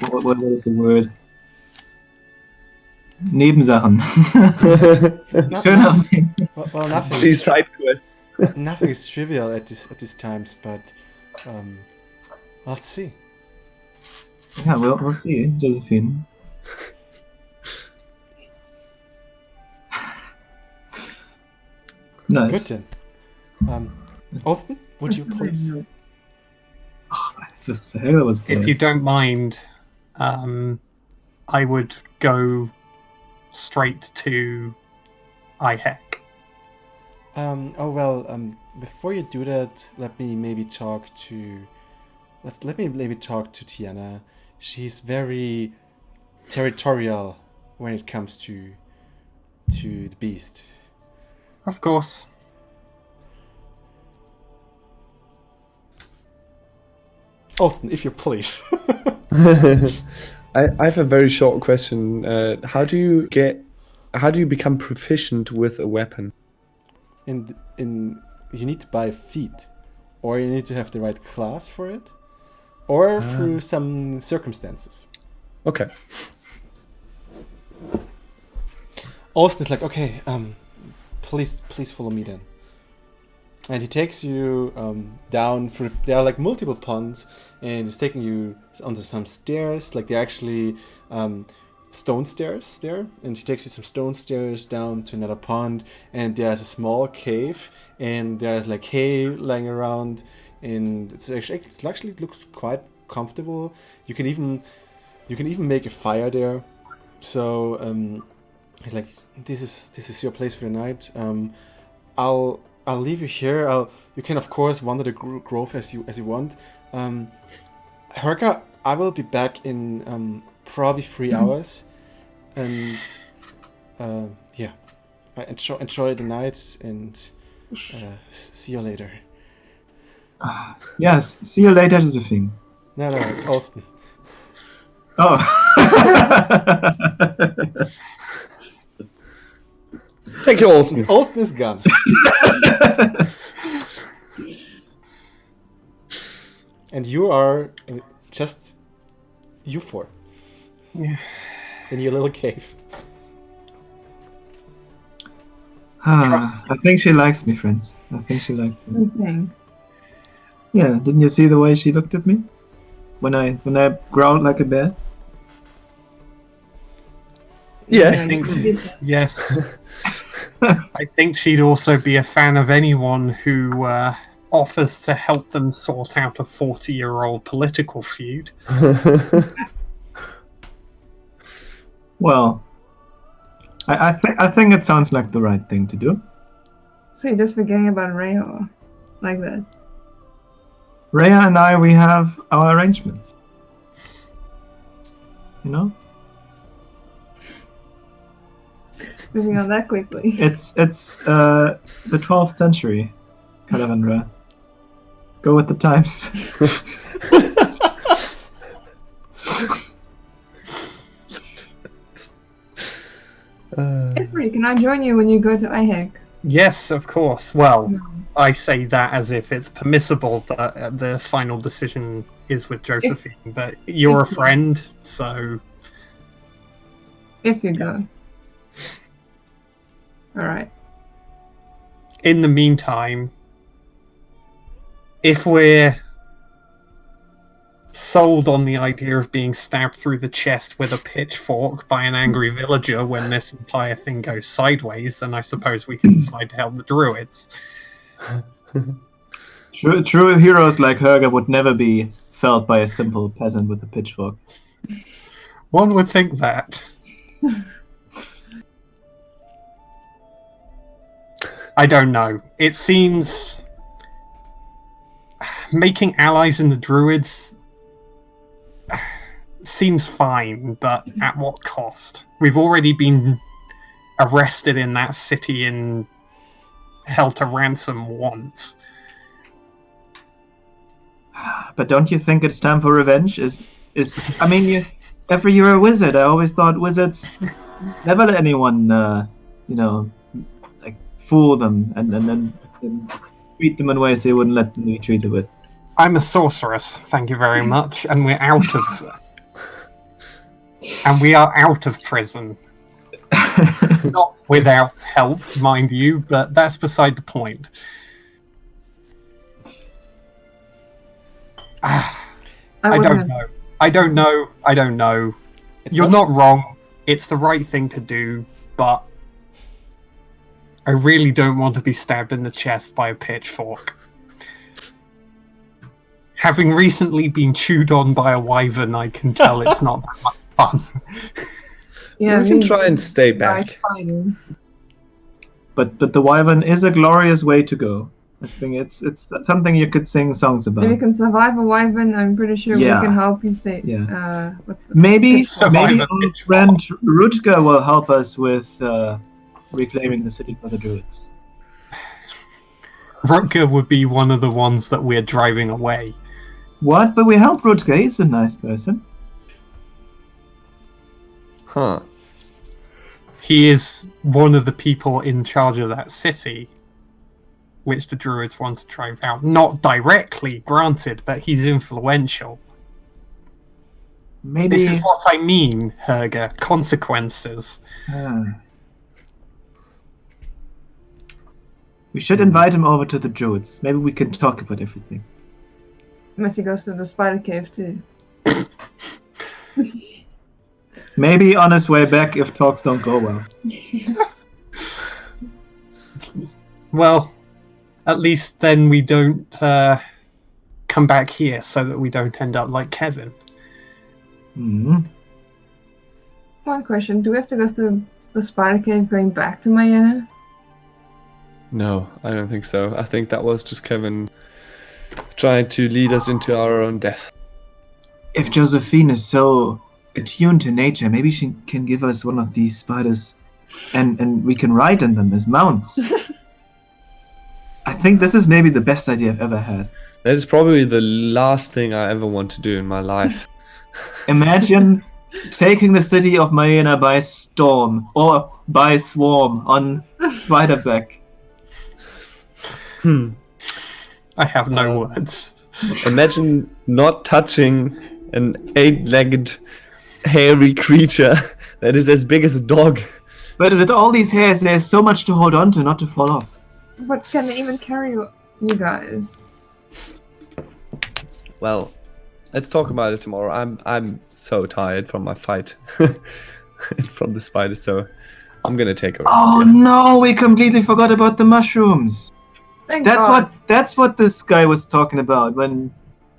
Speaker 3: what is the word? Nebensachen.
Speaker 1: Well, nothing.
Speaker 5: please side quest.
Speaker 1: Nothing is trivial at these times, but let's see.
Speaker 3: Yeah, we'll see, Josephine. Nice.
Speaker 1: Good then. Alston, would you please?
Speaker 3: Just for her was.
Speaker 2: If you don't mind, I would go straight to IHEC.
Speaker 1: Before you do that, let me maybe talk to Tiana. She's very territorial when it comes to the beast.
Speaker 2: Of course.
Speaker 1: Alston, if you please.
Speaker 5: I have a very short question. How do you become proficient with a weapon?
Speaker 1: You need to buy feet, or you need to have the right class for it, or through some circumstances.
Speaker 5: Okay.
Speaker 1: Alston's like, okay, please follow me then. And he takes you down through. There are like multiple ponds, and he's taking you onto some stairs. Like they're actually stone stairs there, and he takes you some stone stairs down to another pond. And there's a small cave, and there's like hay lying around, and it actually looks quite comfortable. You can even make a fire there. So he's like, this is your place for the night. I'll leave you here. You can of course wander the grove as you want. Herka, I will be back in probably 3 hours, and enjoy the night, and see you later.
Speaker 3: Yes, see you later, Josephine.
Speaker 1: No, it's Alston.
Speaker 3: Oh.
Speaker 5: Thank you, Alston.
Speaker 1: Alston is gone. And you are just you four.
Speaker 2: Yeah.
Speaker 1: In your little cave.
Speaker 3: I think she likes me, friends. I think she likes me.
Speaker 4: You think?
Speaker 3: Yeah, didn't you see the way she looked at me when I growled like a bear?
Speaker 5: Yes.
Speaker 2: I think, yes. I think she'd also be a fan of anyone who offers to help them sort out a 40-year-old political feud.
Speaker 3: Well, I think it sounds like the right thing to do.
Speaker 4: So you're just forgetting about Rhea, like that?
Speaker 3: Rhea and I, we have our arrangements. You know?
Speaker 4: Moving on that quickly.
Speaker 3: It's the 12th century. Calavandra. Go with the times.
Speaker 4: Jeffrey, can I join you when you go to IHEC?
Speaker 2: Yes, of course. Well, I say that as if it's permissible that the final decision is with Josephine, but you're a friend, so...
Speaker 4: If you go.
Speaker 2: Yes.
Speaker 4: Alright.
Speaker 2: In the meantime, if we're sold on the idea of being stabbed through the chest with a pitchfork by an angry villager when this entire thing goes sideways, then I suppose we can decide to help the druids.
Speaker 3: True heroes like Herger would never be felled by a simple peasant with a pitchfork.
Speaker 2: One would think that. I don't know. It seems making allies in the druids seems fine, but at what cost? We've already been arrested in that city and held to ransom once.
Speaker 3: But don't you think it's time for revenge? I mean, after you're a wizard, I always thought wizards never let anyone, like fool them and then treat them in ways they wouldn't let them be treated with.
Speaker 2: I'm a sorceress, thank you very much, and we're out of... and we are out of prison. Not without help, mind you, but that's beside the point. I don't know. You're not wrong. It's the right thing to do, but I really don't want to be stabbed in the chest by a pitchfork. Having recently been chewed on by a wyvern, I can tell it's not that much fun.
Speaker 4: Yeah,
Speaker 5: we can try and stay back.
Speaker 3: But the wyvern is a glorious way to go. I think it's something you could sing songs about.
Speaker 4: If you can survive a wyvern, I'm pretty sure we can help you stay.
Speaker 3: Yeah. Maybe our friend Rutger will help us with reclaiming the city for the druids.
Speaker 2: Rutger would be one of the ones that we're driving away.
Speaker 3: What? But we help Rutger. He's a nice person.
Speaker 5: Huh.
Speaker 2: He is one of the people in charge of that city, which the druids want to drive out. Not directly, granted, but he's influential.
Speaker 3: Maybe
Speaker 2: this is what I mean, Herger. Consequences.
Speaker 3: We should invite him over to the druids. Maybe we can talk about everything.
Speaker 4: Unless he goes to the spider cave too.
Speaker 3: Maybe on his way back if talks don't go well.
Speaker 2: Well, at least then we don't come back here so that we don't end up like Kevin.
Speaker 3: Mm-hmm.
Speaker 4: One question, do we have to go to the spider cave going back to Mayenne?
Speaker 5: No, I don't think so. I think that was just Kevin trying to lead us into our own death.
Speaker 3: If Josephine is so attuned to nature, maybe she can give us one of these spiders and we can ride in them as mounts. I think this is maybe the best idea I've ever had.
Speaker 5: That is probably the last thing I ever want to do in my life.
Speaker 3: Imagine taking the city of Mayenne by storm or by swarm on Spiderback.
Speaker 2: I have no words.
Speaker 5: Imagine not touching an 8-legged hairy creature that is as big as a dog.
Speaker 3: But with all these hairs, there's so much to hold on to, not to fall off.
Speaker 4: But can they even carry you guys?
Speaker 5: Well, let's talk about it tomorrow. I'm so tired from my fight and from the spider, so I'm gonna take a rest.
Speaker 3: Oh no, we completely forgot about the mushrooms. That's what this guy was talking about when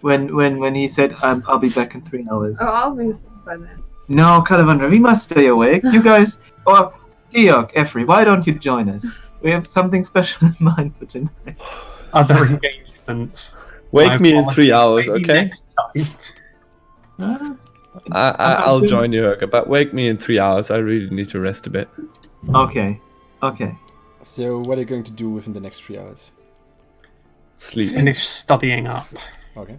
Speaker 3: he said I'll be back in 3 hours.
Speaker 4: Oh, I'll be asleep by then.
Speaker 3: No, Calavandra, we must stay awake. You guys, or Diok, Effrey, why don't you join us? We have something special in mind for tonight.
Speaker 2: Other engagements.
Speaker 5: Wake me in 3 hours,
Speaker 2: Maybe
Speaker 5: okay?
Speaker 2: Next time.
Speaker 5: I'll join you, Herger, but wake me in 3 hours. I really need to rest a bit.
Speaker 3: Okay.
Speaker 1: So what are you going to do within the next 3 hours?
Speaker 5: Sleep.
Speaker 2: Finish studying up.
Speaker 1: Okay.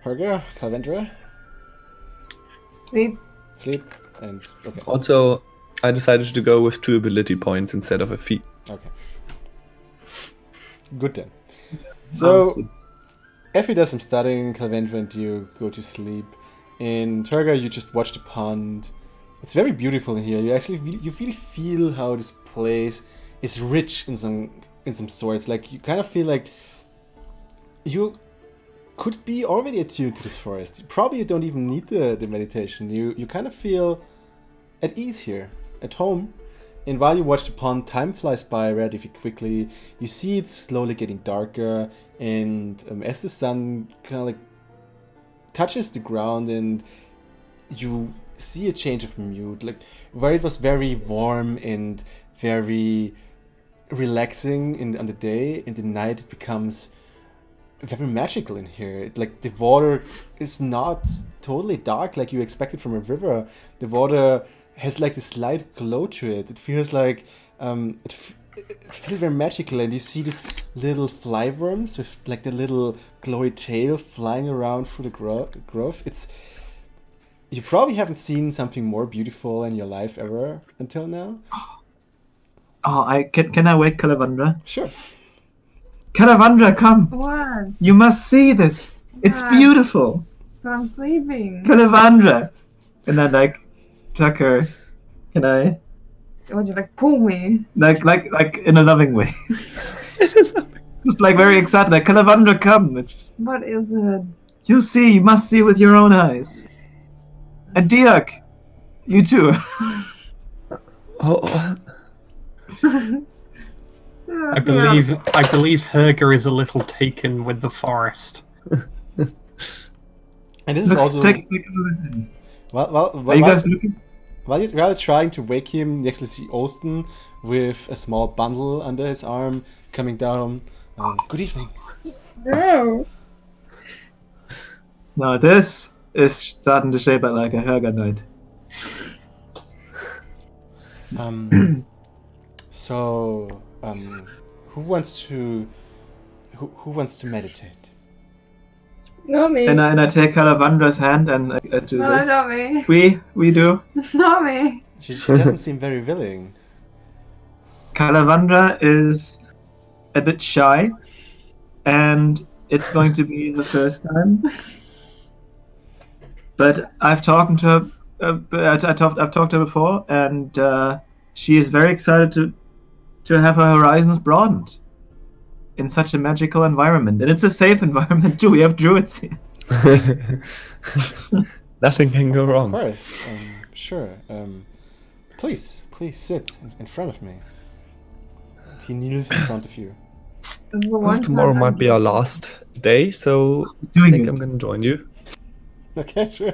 Speaker 1: Herga, Calvendra,
Speaker 4: Sleep.
Speaker 1: sleep, and okay.
Speaker 5: Also, I decided to go with 2 ability points instead of a fee.
Speaker 1: Okay. Good then. So, Effie does some studying, Calvendra and you go to sleep. In Turga, you just watch the pond. It's very beautiful in here. You actually you really feel how this place is rich in some sorts. Like you kind of feel like you could be already attuned to this forest. Probably you don't even need the meditation. You kind of feel at ease here, at home. And while you watch the pond, time flies by relatively quickly. You see it's slowly getting darker, and as the sun kind of like touches the ground, and you see a change of mood, like where it was very warm and very relaxing on the day, in the night it becomes very magical in here. Like the water is not totally dark like you expected from a river. The water has like this slight glow to it. It feels like it feels very magical, and you see these little fly worms with like the little glowy tail flying around through the grove. You probably haven't seen something more beautiful in your life ever until now.
Speaker 3: Oh, can I wake Calavandra?
Speaker 1: Sure.
Speaker 3: Calavandra, come!
Speaker 4: What?
Speaker 3: You must see this. It's
Speaker 4: What?
Speaker 3: beautiful.
Speaker 4: But I'm sleeping.
Speaker 3: Calavandra. And then like Tucker, can I
Speaker 4: Would you like pull me?
Speaker 3: like in a loving way? Just like very excited, like Calavandra, come! It's
Speaker 4: What is it?
Speaker 3: you see, you must see with your own eyes. And Diak, you too.
Speaker 5: Oh,
Speaker 2: I believe Herger is a little taken with the forest.
Speaker 1: And this is also
Speaker 3: take a listen.
Speaker 1: well,
Speaker 3: Are you guys looking?
Speaker 1: while you're trying to wake him, you actually see Austin with a small bundle under his arm coming down. Good evening.
Speaker 4: No.
Speaker 3: No, this is starting to shape up like a Herga night.
Speaker 1: So, who wants to meditate?
Speaker 4: Not me.
Speaker 3: And I take Calavandra's hand and I do
Speaker 4: No,
Speaker 3: this.
Speaker 4: not me.
Speaker 3: We do.
Speaker 4: Not me.
Speaker 1: She doesn't seem very willing.
Speaker 3: Calavandra is a bit shy, and it's going to be the first time. But I've talked to her. I've talked to her before, and she is very excited to have her horizons broadened in such a magical environment, and it's a safe environment too. We have druids here.
Speaker 5: nothing can go
Speaker 1: Of
Speaker 5: wrong.
Speaker 1: course, sure. Please sit in front of me. He kneels in front of you.
Speaker 4: It's the
Speaker 5: Well,
Speaker 4: one
Speaker 5: tomorrow
Speaker 4: time
Speaker 5: might
Speaker 4: I'm
Speaker 5: be our last day, so I
Speaker 3: Doing
Speaker 5: think
Speaker 3: it.
Speaker 5: I'm gonna join you.
Speaker 1: Okay, sure.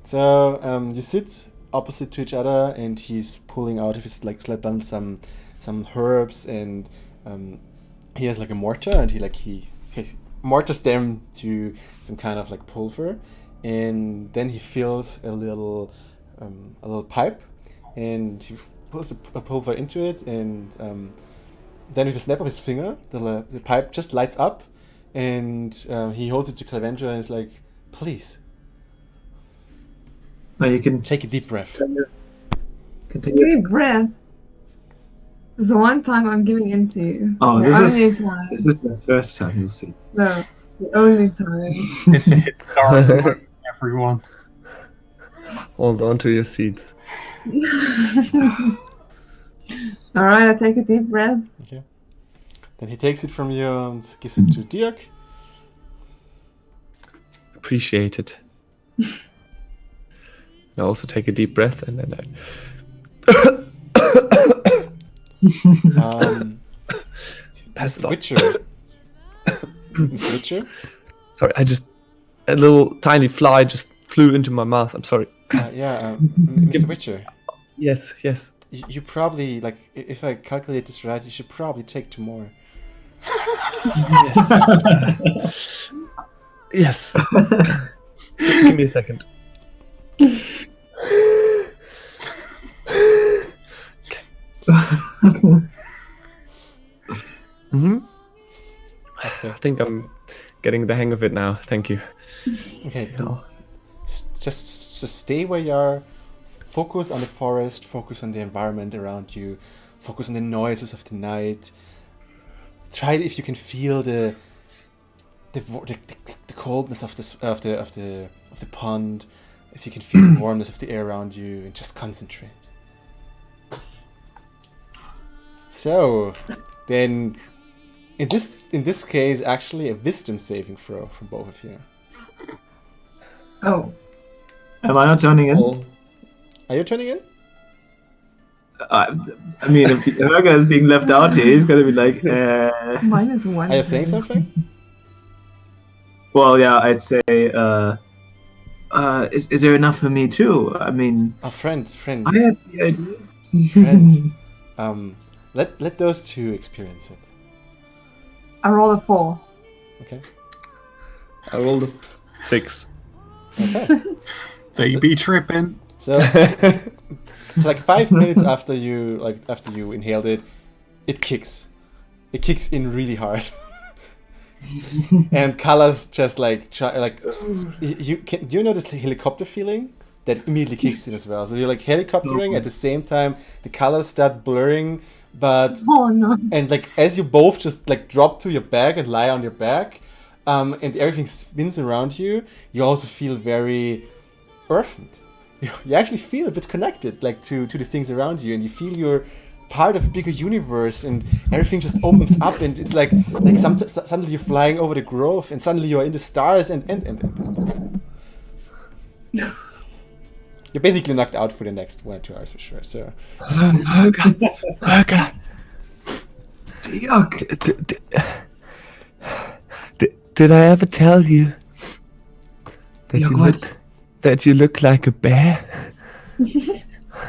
Speaker 1: So you sit opposite to each other, and he's pulling out of his like sled bundle some herbs, and he has like a mortar, and he mortars them to some kind of like pulver, and then he fills a little pipe, and he pulls a pulver into it, and then with a snap of his finger, the pipe just lights up, and he holds it to Calavandra and is like, "Please,
Speaker 3: Now you can
Speaker 1: take a deep breath."
Speaker 3: continue.
Speaker 4: Deep breath. It's the one time I'm giving in to you.
Speaker 3: Oh,
Speaker 4: the only time.
Speaker 3: this is the first time you see.
Speaker 4: No, the only time.
Speaker 2: It's a historic moment, everyone.
Speaker 5: Hold on to your seats.
Speaker 4: Alright, I take a deep breath.
Speaker 1: Okay. Then he takes it from you and gives it to Dirk.
Speaker 5: Appreciate it. I also take a deep breath and then pass it on.
Speaker 1: Witcher. Miss Witcher?
Speaker 5: Sorry, a little tiny fly just flew into my mouth. I'm sorry.
Speaker 1: Mr. Witcher.
Speaker 5: Yes.
Speaker 1: You probably, like, if I calculate this right, you should probably take 2 more.
Speaker 5: Yes. Give me a second. Mm-hmm. I think I'm getting the hang of it now. Thank you.
Speaker 1: Okay.
Speaker 5: Oh.
Speaker 1: Just stay where you are. Focus on the forest. Focus on the environment around you. Focus on the noises of the night. Try if you can feel the coldness of the pond. If you can feel the warmness of the air around you, and just concentrate. So, then, in this case, actually a wisdom saving throw from both of you.
Speaker 4: Oh,
Speaker 3: Am I not turning in?
Speaker 1: Are you turning in?
Speaker 3: I mean, if Helga is being left out here, he's gonna be like,
Speaker 4: -1.
Speaker 1: Are you saying something?
Speaker 3: Well, yeah, I'd say, is there enough for me too? I mean,
Speaker 1: Oh, friend.
Speaker 3: I had the idea.
Speaker 1: Friend. Let those two experience it.
Speaker 4: I roll a 4.
Speaker 1: Okay.
Speaker 5: I rolled a 6.
Speaker 1: Okay.
Speaker 2: They be tripping.
Speaker 1: So, like 5 minutes after you inhaled it, it kicks. It kicks in really hard. And colors just do you know this helicopter feeling that immediately kicks in as well? So you're like helicoptering at the same time. The colors start blurring, but
Speaker 4: Oh no.
Speaker 1: and like as you both just like drop to your back and lie on your back, and everything spins around you, you also feel very earthened. You actually feel a bit connected, like to the things around you, and you feel you're part of a bigger universe, and everything just opens up, and it's like suddenly you're flying over the grove, and suddenly you're in the stars, and. You're basically knocked out for the next 1 or 2 hours for sure. So.
Speaker 5: Helga. Did I ever tell you that you look like a bear?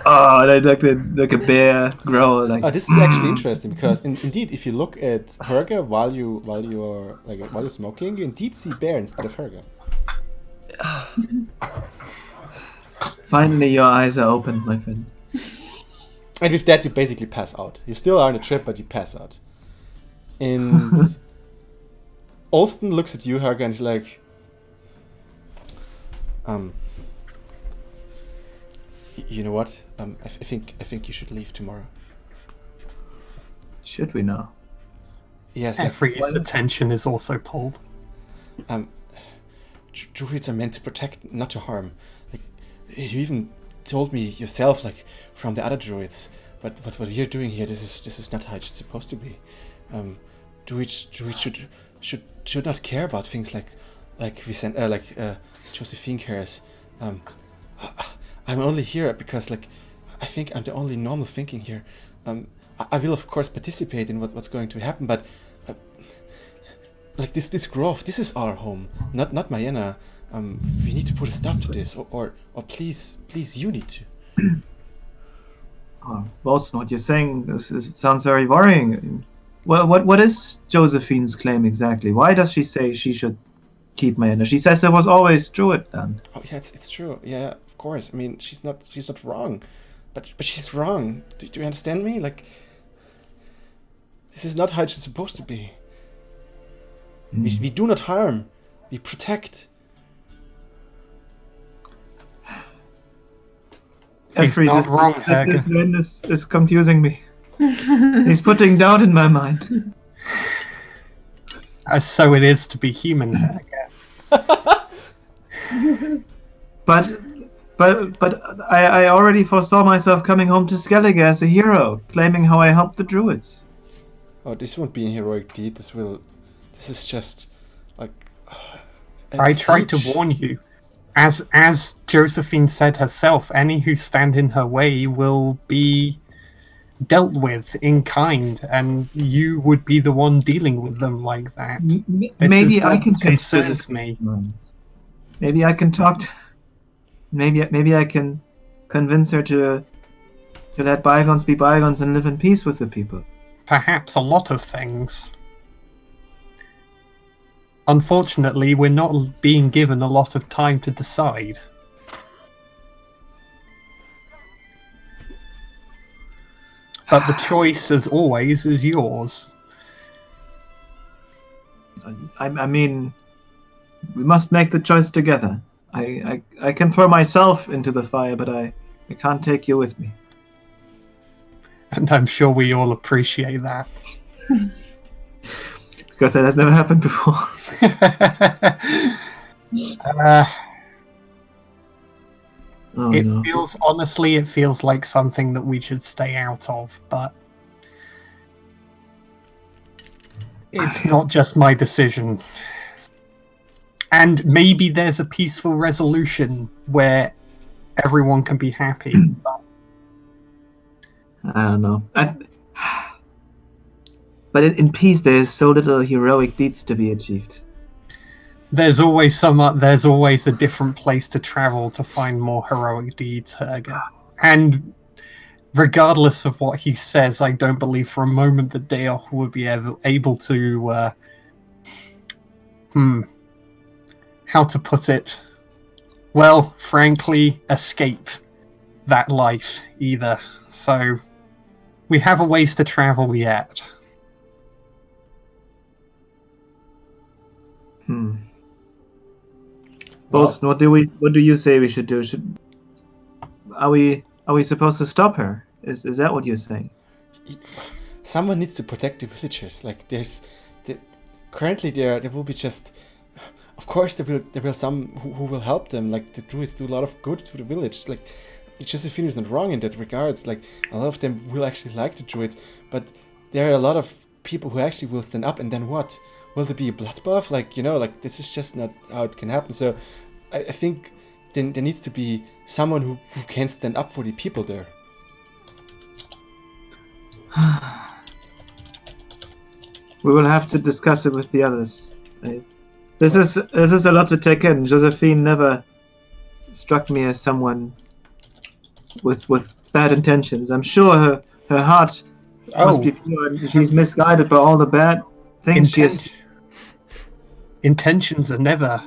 Speaker 3: Oh, like a bear growl. Like.
Speaker 1: Oh, this is actually interesting because indeed, if you look at Helga while you're smoking, you indeed see bear instead of Helga.
Speaker 3: Finally, your eyes are opened, my friend.
Speaker 1: And with that, you basically pass out. You still are on a trip, but you pass out. And Alston looks at you, Helga, and he's like, you know what? I think you should leave tomorrow.
Speaker 3: Should we now?
Speaker 1: Yes.
Speaker 2: Everybody's attention is also pulled.
Speaker 1: Druids are meant to protect, not to harm. Like you even told me yourself, like from the other druids. But what you're doing here, this is not how it's supposed to be. Druids should not care about things like Josephine cares. I'm only here because I think I'm the only normal thinking here. I will of course participate in what's going to happen, but this grove, this is our home, not Mayenna. We need to put a stop to this, or please you need to.
Speaker 3: Bolson, what you're saying sounds very worrying. What is Josephine's claim exactly? Why does she say she should keep Mayenna? She says there was always Druid land.
Speaker 1: Oh yeah, it's true. Yeah, of course. I mean, she's not wrong, but she's wrong. Do you understand me? Like, this is not how it's supposed to be. We do not harm. We protect.
Speaker 2: He's not wrong,
Speaker 3: this man is confusing me. He's putting doubt in my mind.
Speaker 2: So it is to be human, Helga.
Speaker 3: But I already foresaw myself coming home to Skellige as a hero, claiming how I helped the druids.
Speaker 1: Oh, this won't be a heroic deed. This is just like.
Speaker 2: I tried to warn you. As Josephine said herself, any who stand in her way will be dealt with in kind, and you would be the one dealing with them like that.
Speaker 3: Maybe I can
Speaker 2: concerns me.
Speaker 3: Maybe I can talk. Maybe I can convince her to let bygones be bygones and live in peace with the people.
Speaker 2: Perhaps a lot of things. Unfortunately, we're not being given a lot of time to decide. But the choice, as always, is yours.
Speaker 3: I mean, we must make the choice together. I can throw myself into the fire, but I can't take you with me.
Speaker 2: And I'm sure we all appreciate that.
Speaker 3: Because that has never happened before. Oh, no.
Speaker 2: Honestly, it feels like something that we should stay out of, but it's not just my decision. And maybe there's a peaceful resolution where everyone can be happy. But
Speaker 3: I don't know. But in peace, there is so little heroic deeds to be achieved.
Speaker 2: there's always a different place to travel to find more heroic deeds, Herger. And regardless of what he says, I don't believe for a moment that Dale would be able to how to put it? Well, frankly, escape that life either. So we have a ways to travel yet.
Speaker 3: Bolston, what do you say we should do? Are we supposed to stop her? Is that what you're saying?
Speaker 1: Someone needs to protect the villagers. Like currently there will be just, of course there will some who will help them. Like the druids do a lot of good to the village. Like Josephine is not wrong in that regards. Like a lot of them will actually like the druids, but there are a lot of people who actually will stand up, and then what? Will there be a bloodbath? Like, like this is just not how it can happen. So I think there needs to be someone who can stand up for the people there.
Speaker 3: We will have to discuss it with the others. This is a lot to take in. Josephine never struck me as someone with bad intentions. I'm sure her heart must be pure, and she's misguided by all the bad things she has.
Speaker 2: Intentions are never...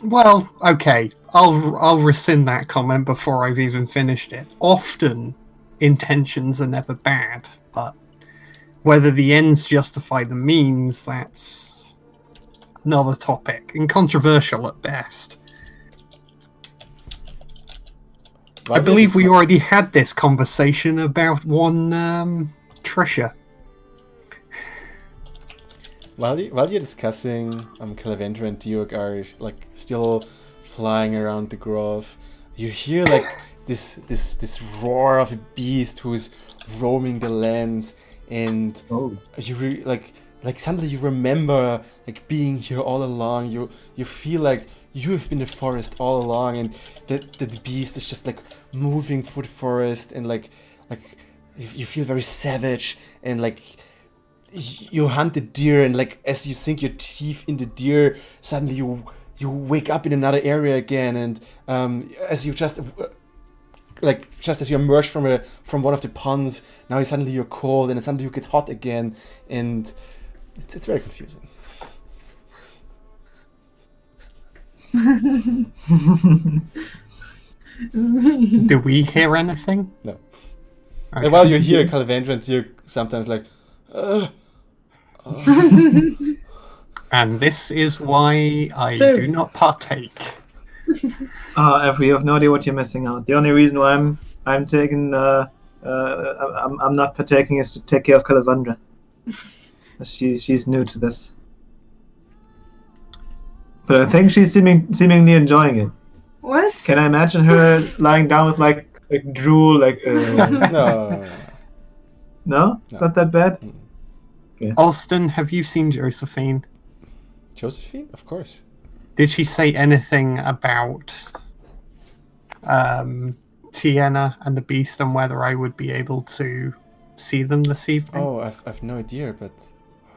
Speaker 2: Well, okay, I'll rescind that comment before I've even finished it. Often, intentions are never bad, but whether the ends justify the means, that's another topic, and controversial at best. I believe we already had this conversation about one Trisha.
Speaker 1: While you're discussing, Calavendra and Diog are like still flying around the grove. You hear like this roar of a beast who's roaming the lands, and you like suddenly you remember like being here all along. You feel like you have been in the forest all along, and the beast is just like moving through the forest, and like you feel very savage, and like you hunt the deer, and like as you sink your teeth in the deer, suddenly you wake up in another area again, and as you just as you emerge from one of the ponds, now suddenly you're cold, and suddenly you get hot again, and it's very confusing.
Speaker 2: Do we hear anything?
Speaker 1: No.
Speaker 2: Okay.
Speaker 1: And while you hear Calavendra and you sometimes like,
Speaker 2: And this is why I do not partake.
Speaker 3: Every, you have no idea what you're missing out. The only reason why I'm taking I'm not partaking is to take care of Calavendra. She's new to this, but I think she's seemingly enjoying it.
Speaker 4: What?
Speaker 3: Can I imagine her lying down with like drool, like? No, it's not that bad.
Speaker 2: Okay. Alston, have you seen Josephine?
Speaker 1: Josephine, of course.
Speaker 2: Did she say anything about Tiana and the Beast, and whether I would be able to see them this evening?
Speaker 1: Oh, I've no idea, but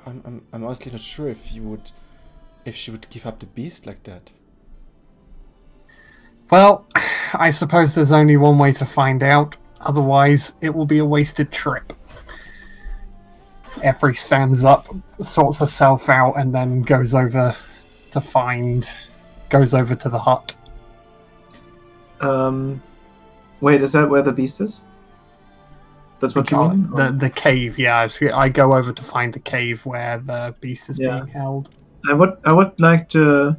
Speaker 1: I'm honestly not sure if she would give up the Beast like that.
Speaker 2: Well, I suppose there's only one way to find out. Otherwise, it will be a wasted trip. Effie stands up, sorts herself out, and then goes over to the hut.
Speaker 3: Wait, is that where the beast is? That's what you mean?
Speaker 2: The cave, yeah. I go over to find the cave where the beast is being held.
Speaker 3: I would like to,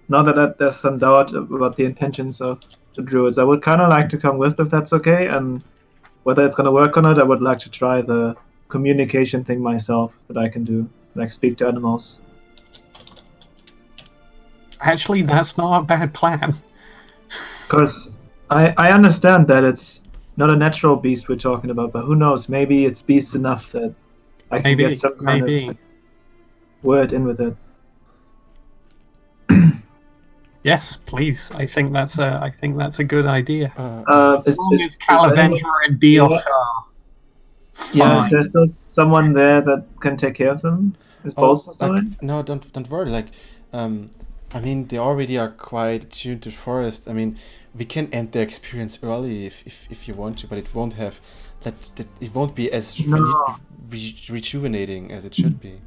Speaker 3: now that there's some doubt about the intentions of the druids, I would kind of like to come with if that's okay, and whether it's going to work or not, I would like to try the communication thing myself that I can do, like speak to animals.
Speaker 2: Actually, that's not a bad plan.
Speaker 3: Because I understand that it's not a natural beast we're talking about, but who knows, maybe it's beast enough that I can get some kind of word in with it.
Speaker 2: Yes, please. I think that's a good idea.
Speaker 3: Is
Speaker 2: Calavendra and Dioch are
Speaker 3: Yeah, is
Speaker 2: fine.
Speaker 3: there still someone there that can take care of them? Is Bolster still in?
Speaker 1: No, don't worry. Like, I mean, they already are quite attuned to the forest. I mean, we can end their experience early if you want to, but it won't have that it won't be as rejuvenating as it should be.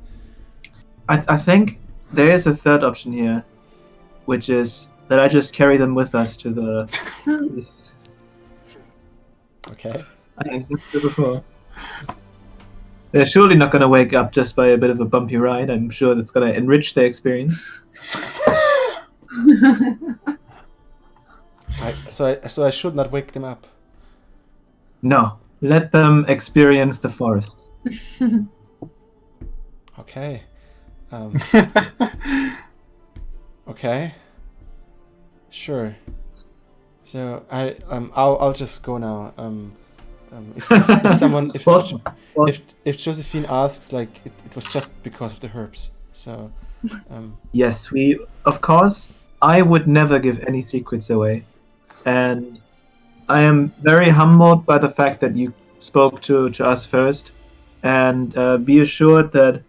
Speaker 3: I think there is a third option here, which is that I just carry them with us to the.
Speaker 1: Okay.
Speaker 3: I think that's the before. They're surely not going to wake up just by a bit of a bumpy ride. I'm sure that's going to enrich their experience.
Speaker 1: So I should not wake them up.
Speaker 3: No, let them experience the forest.
Speaker 1: Okay. Okay. Sure. So I'll just go now. If someone if Josephine asks, like it was just because of the herbs. So
Speaker 3: Yes, we of course. I would never give any secrets away, and I am very humbled by the fact that you spoke to us first, and be assured that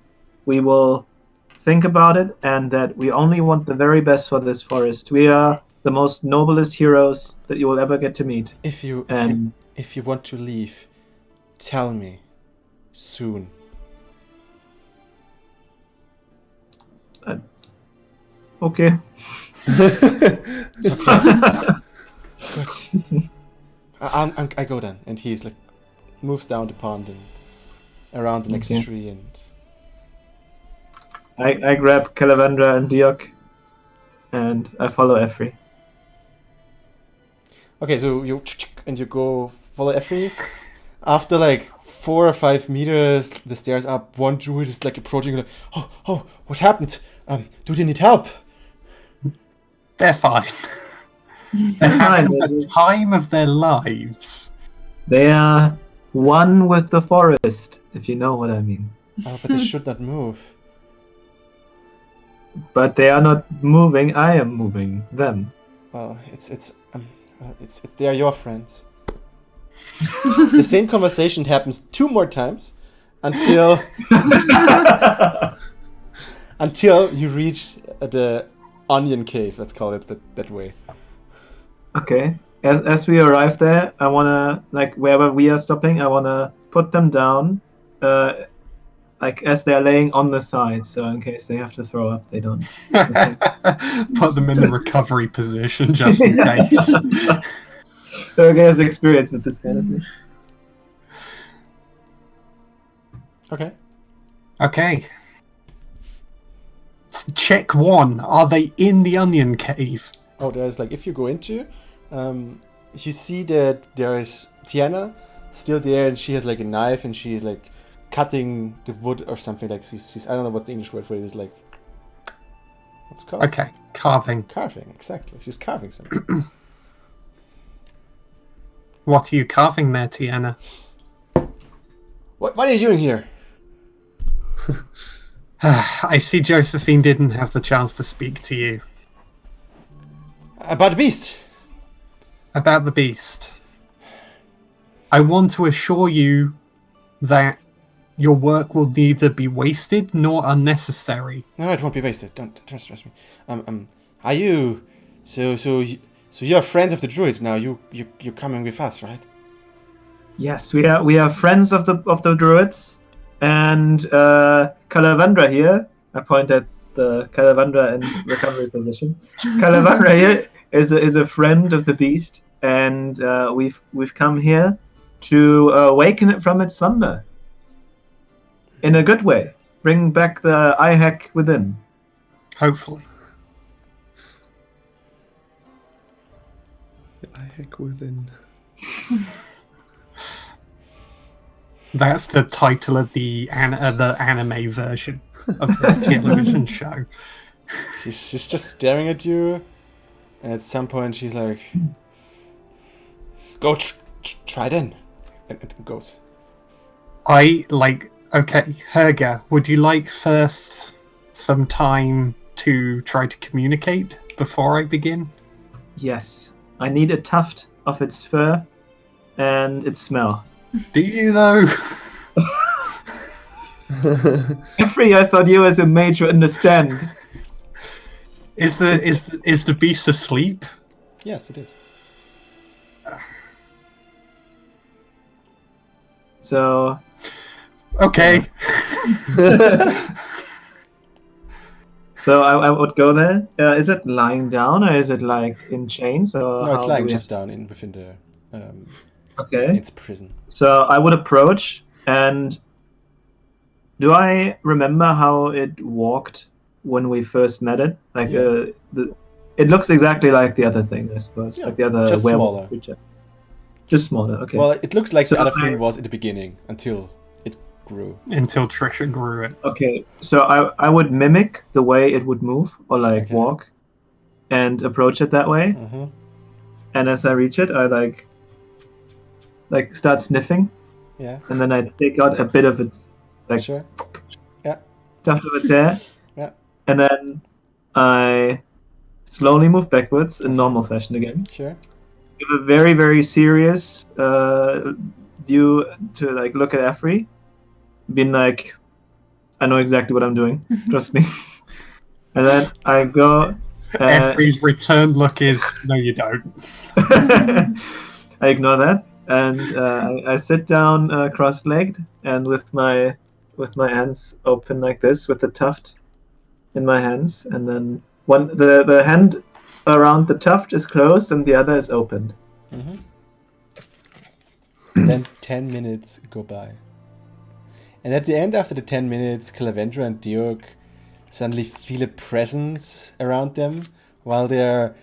Speaker 3: we will think about it and that we only want the very best for this forest. We are the most noblest heroes that you will ever get to meet.
Speaker 1: if you want to leave, tell me soon.
Speaker 3: Okay.
Speaker 1: Good. I go then, and he's like moves down the pond and around the next tree, and
Speaker 3: I grab Calavendra and Dioch, and I follow Effrey.
Speaker 1: okay, so you go follow Effie. After like 4 or 5 meters, the stairs up. One druid is like approaching, like, oh, what happened? Do they need help?
Speaker 2: They're fine. They're having the time of their lives.
Speaker 3: They are one with the forest, if you know what I mean.
Speaker 1: But they should not move.
Speaker 3: But they are not moving. I am moving them.
Speaker 1: Well, it's they are your friends. The same conversation happens 2 more times until you reach the onion cave. Let's call it that way.
Speaker 3: Okay. As we arrive there, I wanna, like, wherever we are stopping, I wanna put them down, like as they're laying on the side, so in case they have to throw up, they don't.
Speaker 2: Put them in the recovery position just in case.
Speaker 3: Okay, has experience with this kind of thing.
Speaker 1: Okay.
Speaker 2: Okay. Check 1. Are they in the onion cave?
Speaker 1: Oh, there's like, if you go into, you see that there is Tiana still there, and she has like a knife, and she's like cutting the wood or something. Like she's I don't know what the English word for it is. Like, what's it called?
Speaker 2: Okay, carving.
Speaker 1: Carving, exactly. She's carving something.
Speaker 2: What are you carving there, Tiana?
Speaker 1: What are you doing here?
Speaker 2: I see Josephine didn't have the chance to speak to you.
Speaker 1: About the beast.
Speaker 2: About the beast. I want to assure you that your work will neither be wasted nor unnecessary.
Speaker 1: No, it won't be wasted. Don't stress me. Are you? So you're friends of the druids now. You're coming with us, right?
Speaker 3: Yes, we are friends of the druids, and Calavendra here. I point at the Calavendra in recovery position. Calavendra here is a friend of the beast, and we've come here to awaken it from its slumber. In a good way, bring back the IHEC within.
Speaker 2: Hopefully.
Speaker 5: I hack within.
Speaker 2: That's the title of the anime version of this television show.
Speaker 1: She's just staring at you, and at some point she's like, "Go try then," and it goes.
Speaker 2: Okay, Herga, would you like first some time to try to communicate before I begin?
Speaker 3: Yes. I need a tuft of its fur and its smell.
Speaker 2: Do you though?
Speaker 3: Jeffrey, I thought you as a mage would understand.
Speaker 2: Is the beast asleep?
Speaker 1: Yes, it is.
Speaker 3: So
Speaker 2: Okay.
Speaker 3: So I would go there. Is it lying down or is it like in chains? Or
Speaker 1: No, it's
Speaker 3: how
Speaker 1: lying
Speaker 3: do we
Speaker 1: just down within the
Speaker 3: Okay.
Speaker 1: its prison.
Speaker 3: So I would approach, and do I remember how it walked when we first met it? Like
Speaker 1: Yeah.
Speaker 3: it looks exactly like the other thing, I suppose.
Speaker 1: Yeah,
Speaker 3: Like the other
Speaker 1: just
Speaker 3: werewolf
Speaker 1: smaller.
Speaker 3: creature. Just smaller. Okay.
Speaker 1: Well, it looks like
Speaker 3: So
Speaker 1: the other
Speaker 3: I-
Speaker 1: thing was at the beginning until it grew.
Speaker 2: Until Trisha grew it.
Speaker 3: Okay, so I would mimic the way it would move or like
Speaker 1: Okay.
Speaker 3: walk, and approach it that way.
Speaker 1: Mm-hmm.
Speaker 3: And as I reach it, I like start sniffing,
Speaker 1: Yeah,
Speaker 3: and then I take out a bit of its like
Speaker 1: sure.
Speaker 3: tuft of its hair.
Speaker 1: Yeah.
Speaker 3: And then I slowly move backwards in normal fashion again.
Speaker 1: Sure.
Speaker 3: Give a very very serious view to like look at Afri, being like, I know exactly what I'm doing. Trust me. And then I go.
Speaker 2: Effrey's return look is no, you don't.
Speaker 3: I ignore that, and I sit down cross-legged, and with my hands open like this, with the tuft in my hands, and then the hand around the tuft is closed, and the other is opened.
Speaker 1: Mm-hmm. Then 10 minutes go by. And at the end, after the 10 minutes, Calavendra and Diog suddenly feel a presence around them while they're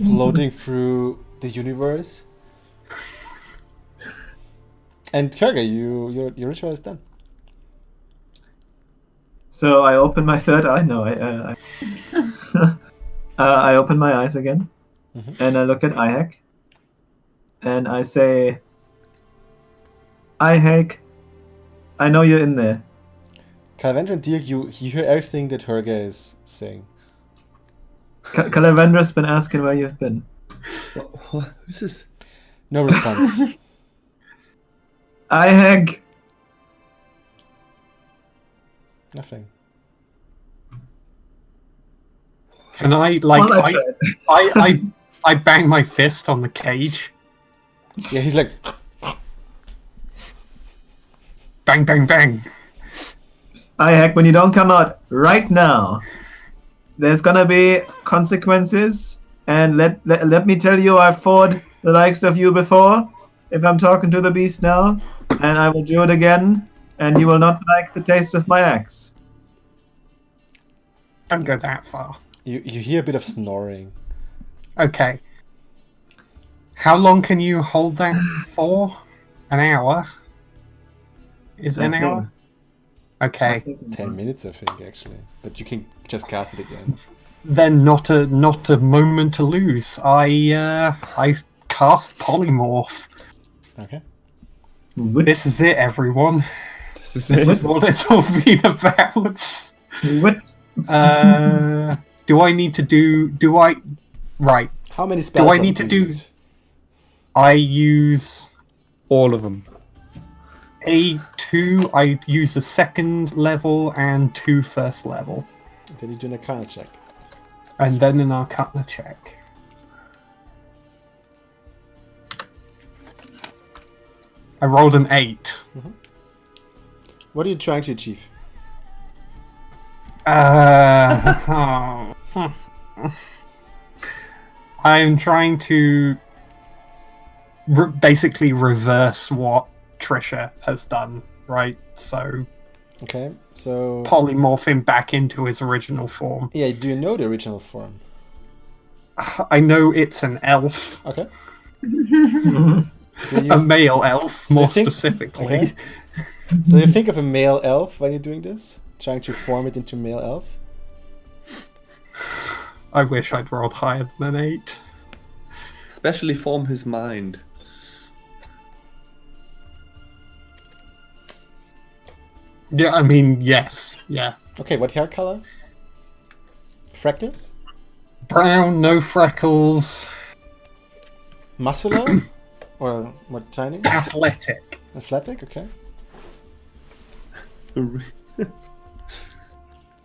Speaker 1: floating through the universe. And Kurga, your ritual is done.
Speaker 3: So I open my third eye. No, I open my eyes again, and I look at Ihek, and I say, Ihek, I know you're in there.
Speaker 1: Calavendra and Diog, you hear everything that Herga is saying.
Speaker 3: Calavendra's been asking where you've been.
Speaker 5: What? Who's this?
Speaker 1: No response.
Speaker 3: Ihek!
Speaker 1: Nothing.
Speaker 2: Can I like
Speaker 3: Well, I tried.
Speaker 2: I bang my fist on the cage.
Speaker 1: Yeah, he's like,
Speaker 2: Bang bang bang.
Speaker 3: Ihek, when you don't come out right now, there's gonna be consequences. And let me tell you, I've fought the likes of you before. If I'm talking to the beast now, and I will do it again, and you will not like the taste of my axe.
Speaker 2: Don't go that far.
Speaker 1: you hear a bit of snoring.
Speaker 2: Okay. How long can you hold that for? An hour? Is it an
Speaker 3: Nothing.
Speaker 2: hour? Okay.
Speaker 1: 10 minutes, I think, actually. But you can just cast it again.
Speaker 2: Then not a moment to lose. I cast polymorph.
Speaker 1: Okay.
Speaker 2: This is it, everyone.
Speaker 5: This is
Speaker 2: This is
Speaker 5: it.
Speaker 2: what it's all been about.
Speaker 3: What?
Speaker 2: Do I need to do I right?
Speaker 1: How many spells
Speaker 2: I
Speaker 1: does
Speaker 2: need to
Speaker 1: it
Speaker 2: do-
Speaker 1: use?
Speaker 2: I use
Speaker 5: All of them.
Speaker 2: A2. I use the second level and 2 first level,
Speaker 1: Then you do an Arcana check.
Speaker 2: and then an Arcana check. I rolled an 8.
Speaker 1: What are you trying to achieve?
Speaker 2: I'm trying to basically reverse what Trisha has done, right? So
Speaker 1: Okay. So
Speaker 2: polymorph him back into his original form.
Speaker 1: yeah, do you know the original form?
Speaker 2: I know it's an elf,
Speaker 1: Okay.
Speaker 2: a male elf,
Speaker 1: So you
Speaker 2: more
Speaker 1: think-
Speaker 2: specifically.
Speaker 1: okay. So you think of a male elf when you're doing this, trying to form it into male elf.
Speaker 2: I wish I'd rolled higher than an 8.
Speaker 5: Especially form his mind.
Speaker 2: Yeah, I mean, yes, yeah.
Speaker 1: Okay, what hair color? Freckles?
Speaker 2: Brown, no freckles,
Speaker 1: Muscular? Or what, tiny?
Speaker 2: athletic.
Speaker 1: Athletic, okay.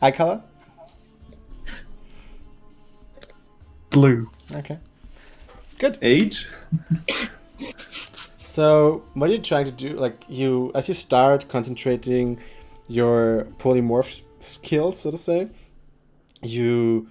Speaker 1: Eye color?
Speaker 2: Blue.
Speaker 1: Okay. Good.
Speaker 5: Age?
Speaker 1: So what you're trying to do, like as you start concentrating your polymorph skills, so to say, you're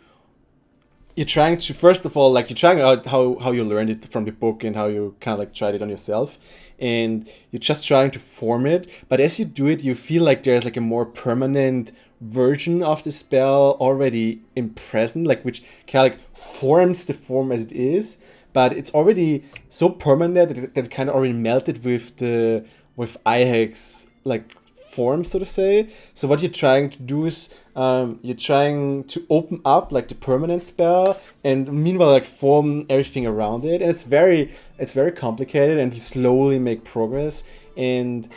Speaker 1: trying to, first of all, like you're trying out how you learned it from the book and how you kind of like tried it on yourself, and you're just trying to form it. But as you do it, you feel like there's like a more permanent version of the spell already in present, like which kind of like forms the form as it is, but it's already so permanent that it kind of already melted with Ihek's like form, so to say. So what you're trying to do is you're trying to open up like the permanent spell and meanwhile like form everything around it, and it's very complicated, and you slowly make progress, and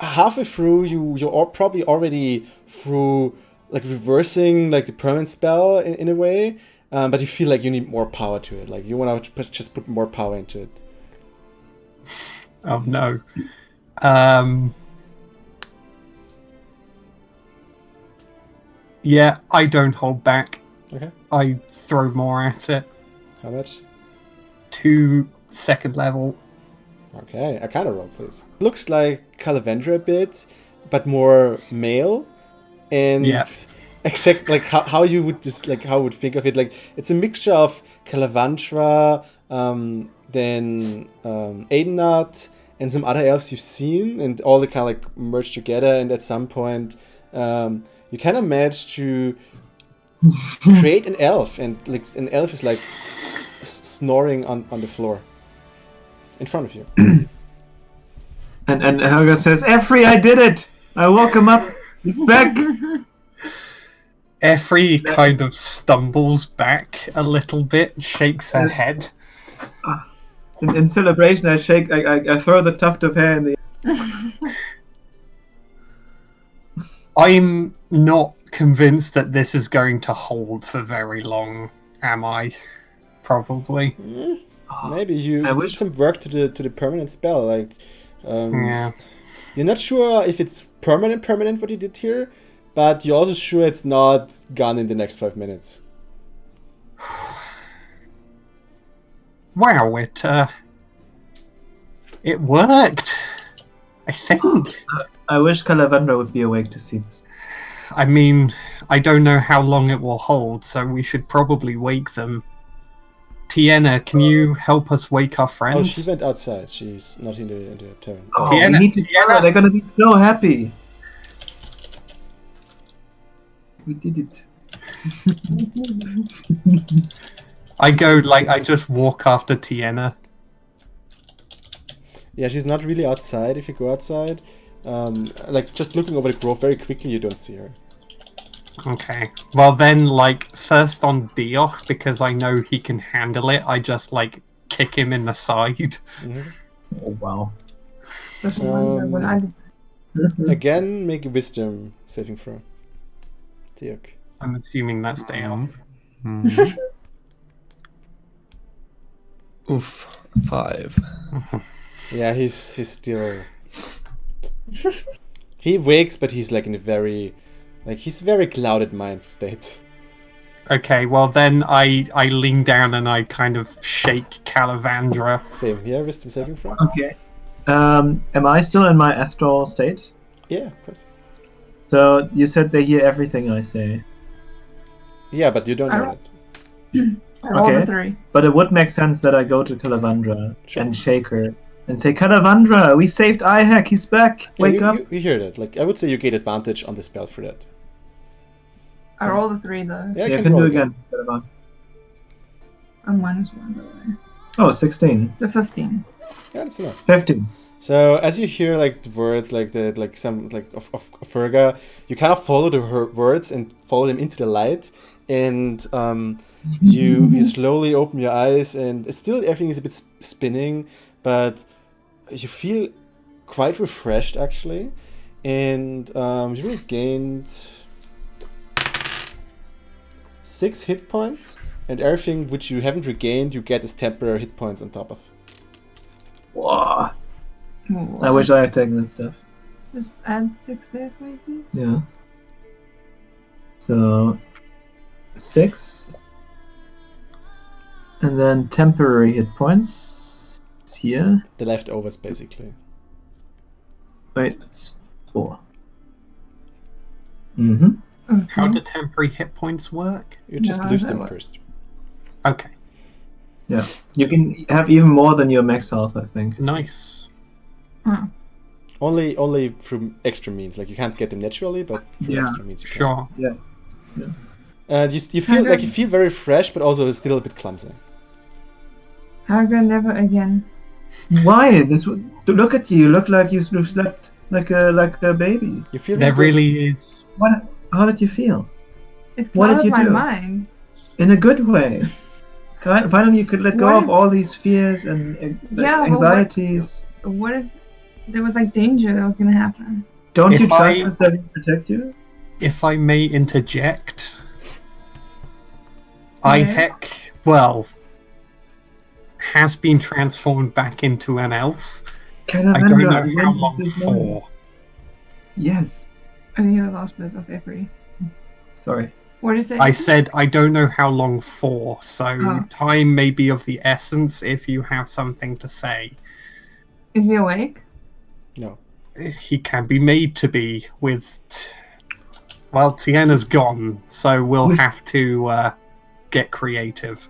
Speaker 1: halfway through you're probably already through like reversing like the permanent spell in a way, but you feel like you need more power to it, like you want to just put more power into it.
Speaker 2: Oh no. Yeah, I don't hold back.
Speaker 1: Okay,
Speaker 2: I throw more at it.
Speaker 1: how much?
Speaker 2: 2 second level.
Speaker 1: Okay, a counter roll, please. Looks like Calavendra a bit, but more male, and
Speaker 2: Yeah.
Speaker 1: exact like how you would just like how I would think of it. Like it's a mixture of Calavandra, then Aidenat, and some other elves you've seen, and all the kind of like merged together. And at some point, you kind of manage to create an elf, and like an elf is like snoring on the floor in front of you.
Speaker 3: And Helga says, "Effrey, I did it! I woke him up. He's back."
Speaker 2: Effrey kind of stumbles back a little bit, shakes her head.
Speaker 3: In celebration, I throw the tuft of hair in the.
Speaker 2: I'm not convinced that this is going to hold for very long, am I? Probably.
Speaker 1: Maybe you
Speaker 3: I
Speaker 1: did
Speaker 3: wish-
Speaker 1: some work to the permanent spell. Like,
Speaker 2: Yeah.
Speaker 1: you're not sure if it's permanent what you did here, but you're also sure it's not gone in the next 5 minutes.
Speaker 2: Wow, it worked. I think.
Speaker 3: I wish Calavandra would be awake to see this.
Speaker 2: I mean, I don't know how long it will hold, so we should probably wake them. Tiena, can you help us wake our
Speaker 1: Oh,
Speaker 2: friends?
Speaker 1: she went outside. She's not in the tavern.
Speaker 3: Oh,
Speaker 2: Tiena-
Speaker 3: we need to tell her. They're gonna be so happy. We did it.
Speaker 2: I just walk after Tiena.
Speaker 1: Yeah, she's not really outside. If you go outside, like just looking over the grove very quickly, you don't see her.
Speaker 2: Okay. Well then, first on Dioch, because I know he can handle it, I just, kick him in the side.
Speaker 3: Oh wow.
Speaker 4: Just wonder when I did.
Speaker 1: Again, make a wisdom saving throw. Dirk.
Speaker 2: I'm assuming that's Dioch.
Speaker 5: Oof. 5.
Speaker 1: Yeah, he's still. He wakes, but he's in a very, he's very clouded mind state.
Speaker 2: Okay, well then I lean down and I kind of shake Calavandra.
Speaker 1: Same here, wisdom saving throw.
Speaker 3: Okay. Am I still in my astral state?
Speaker 1: Yeah, of course.
Speaker 3: So you said they hear everything I say.
Speaker 1: Yeah, but you don't know it.
Speaker 4: I rolled
Speaker 3: Okay.
Speaker 4: a 3.
Speaker 3: But it would make sense that I go to Calavandra
Speaker 1: Sure.
Speaker 3: and shake her and say, Calavandra, we saved Ihek, he's back, wake up.
Speaker 1: You hear that. Like, I would say you get advantage on the spell for that.
Speaker 4: I rolled a 3 though.
Speaker 1: Yeah,
Speaker 3: Yeah,
Speaker 1: can
Speaker 3: can
Speaker 1: roll
Speaker 3: do
Speaker 1: again.
Speaker 3: again. Calavandra.
Speaker 4: I'm -1 by the way.
Speaker 3: Oh, 16.
Speaker 4: The 15.
Speaker 1: Yeah, that's enough.
Speaker 3: 15.
Speaker 1: So as you hear like the words like some of Ferga, you kind of follow her words and follow them into the light, and you slowly open your eyes, and it's still everything is a bit spinning, but you feel quite refreshed actually, and you regained 6 hit points, and everything which you haven't regained, you get as temporary hit points on top of.
Speaker 3: Wow.
Speaker 4: Oh,
Speaker 3: I wish I had taken that stuff.
Speaker 4: Just add 6 there, please.
Speaker 3: Yeah. So 6. And then temporary hit points here.
Speaker 1: The leftovers basically.
Speaker 3: Wait, it's 4. Mm-hmm.
Speaker 4: Okay.
Speaker 2: How do temporary hit points work?
Speaker 1: You just
Speaker 4: No,
Speaker 1: lose
Speaker 4: that
Speaker 1: them
Speaker 4: works.
Speaker 1: first.
Speaker 2: Okay,
Speaker 3: Yeah. You can have even more than your max health, I think.
Speaker 2: nice.
Speaker 1: Only through extra means. Like you can't get them naturally, but through
Speaker 3: Yeah,
Speaker 1: extra means you can.
Speaker 2: Sure.
Speaker 1: You feel like you feel very fresh, but also still a bit clumsy.
Speaker 4: Harga, never again.
Speaker 3: Why? Look at you. You look like you've slept like a baby.
Speaker 1: You feel
Speaker 2: There
Speaker 1: really good.
Speaker 2: really is.
Speaker 3: What? How did you feel?
Speaker 4: It
Speaker 3: What did
Speaker 4: clouded
Speaker 3: you
Speaker 4: my
Speaker 3: do?
Speaker 4: mind.
Speaker 3: In a good way. Finally, you could let go
Speaker 4: What
Speaker 3: of
Speaker 4: if-
Speaker 3: all these fears and
Speaker 4: Yeah, but what-
Speaker 3: anxieties.
Speaker 4: What if there was like danger that was gonna happen?
Speaker 3: Don't
Speaker 2: If
Speaker 3: you trust
Speaker 2: I-
Speaker 3: us that we protect you?
Speaker 2: If I may interject,
Speaker 4: Okay.
Speaker 2: Ihek, well, has been transformed back into an elf. I don't know how long for.
Speaker 3: Yes.
Speaker 4: I think the last bit of every.
Speaker 3: Sorry.
Speaker 4: What did you say?
Speaker 2: I said I don't know how long for, so
Speaker 4: Oh.
Speaker 2: time may be of the essence if you have something to say.
Speaker 4: Is he awake?
Speaker 1: No.
Speaker 2: He can be made to be with... Well, Tiana's gone, so we'll have to get creative.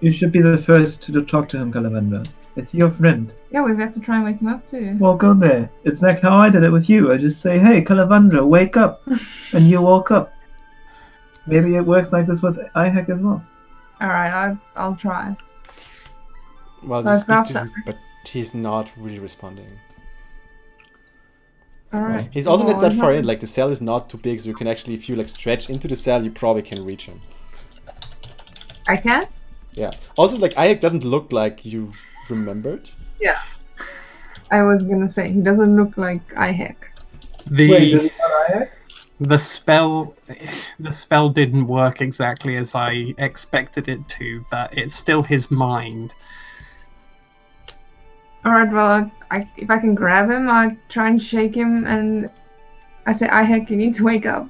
Speaker 3: You should be the first to talk to him, Calavandra. It's your friend.
Speaker 4: Yeah, we have to try and wake him up too.
Speaker 3: Well, go there. It's like how I did it with you. I just say, hey, Calavandra, wake up. And you woke up. Maybe it works like this with Ihek as well.
Speaker 4: Alright, I'll try.
Speaker 1: Well,
Speaker 4: So
Speaker 1: just speak
Speaker 4: I've
Speaker 1: to
Speaker 4: got
Speaker 1: him, but he's not really responding.
Speaker 4: Alright.
Speaker 1: He's also not
Speaker 4: Well,
Speaker 1: that far in. Like the cell is not too big, so you can actually, if you like stretch into the cell, you probably can reach him.
Speaker 4: I can?
Speaker 1: Yeah. Also, like Ayek doesn't look like you remembered.
Speaker 4: Yeah. I was gonna say, he doesn't look like Ihek.
Speaker 2: The spell didn't work exactly as I expected it to, but it's still his mind.
Speaker 4: Alright, well, if I can grab him, I'll try and shake him, and I say, Ihek, you need to wake up.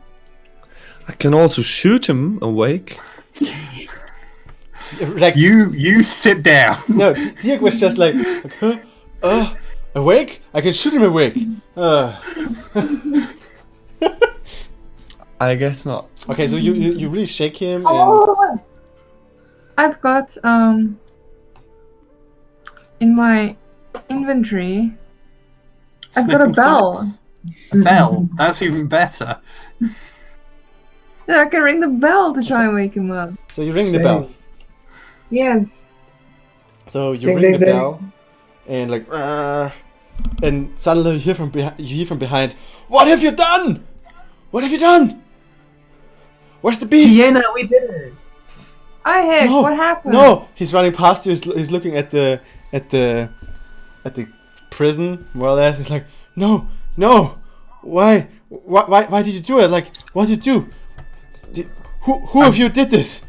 Speaker 5: I can also shoot him awake.
Speaker 1: Like
Speaker 2: You sit down.
Speaker 1: no, Dirk was just like, huh? Awake? I can shoot him awake.
Speaker 5: I guess not.
Speaker 1: Okay, so you really shake him, and
Speaker 4: Oh! I've got, in my inventory, I've got a
Speaker 2: Sniffing
Speaker 4: bell.
Speaker 2: salts. A bell? That's even better.
Speaker 4: Yeah, I can ring the bell to try and wake him up.
Speaker 1: so you ring the bell.
Speaker 4: Yes.
Speaker 1: So you
Speaker 3: Ding,
Speaker 1: ring the
Speaker 3: ding, ding.
Speaker 1: bell, and like, and suddenly you hear from behind, "What have you done? What have you done? Where's the beast?"
Speaker 3: Sienna, we did it!
Speaker 4: Ihek,
Speaker 1: No,
Speaker 4: what happened?
Speaker 1: No, he's running past you. He's looking at the prison, more or less. He's like, no, why did you do it? Like, what did you do? Who of you did this?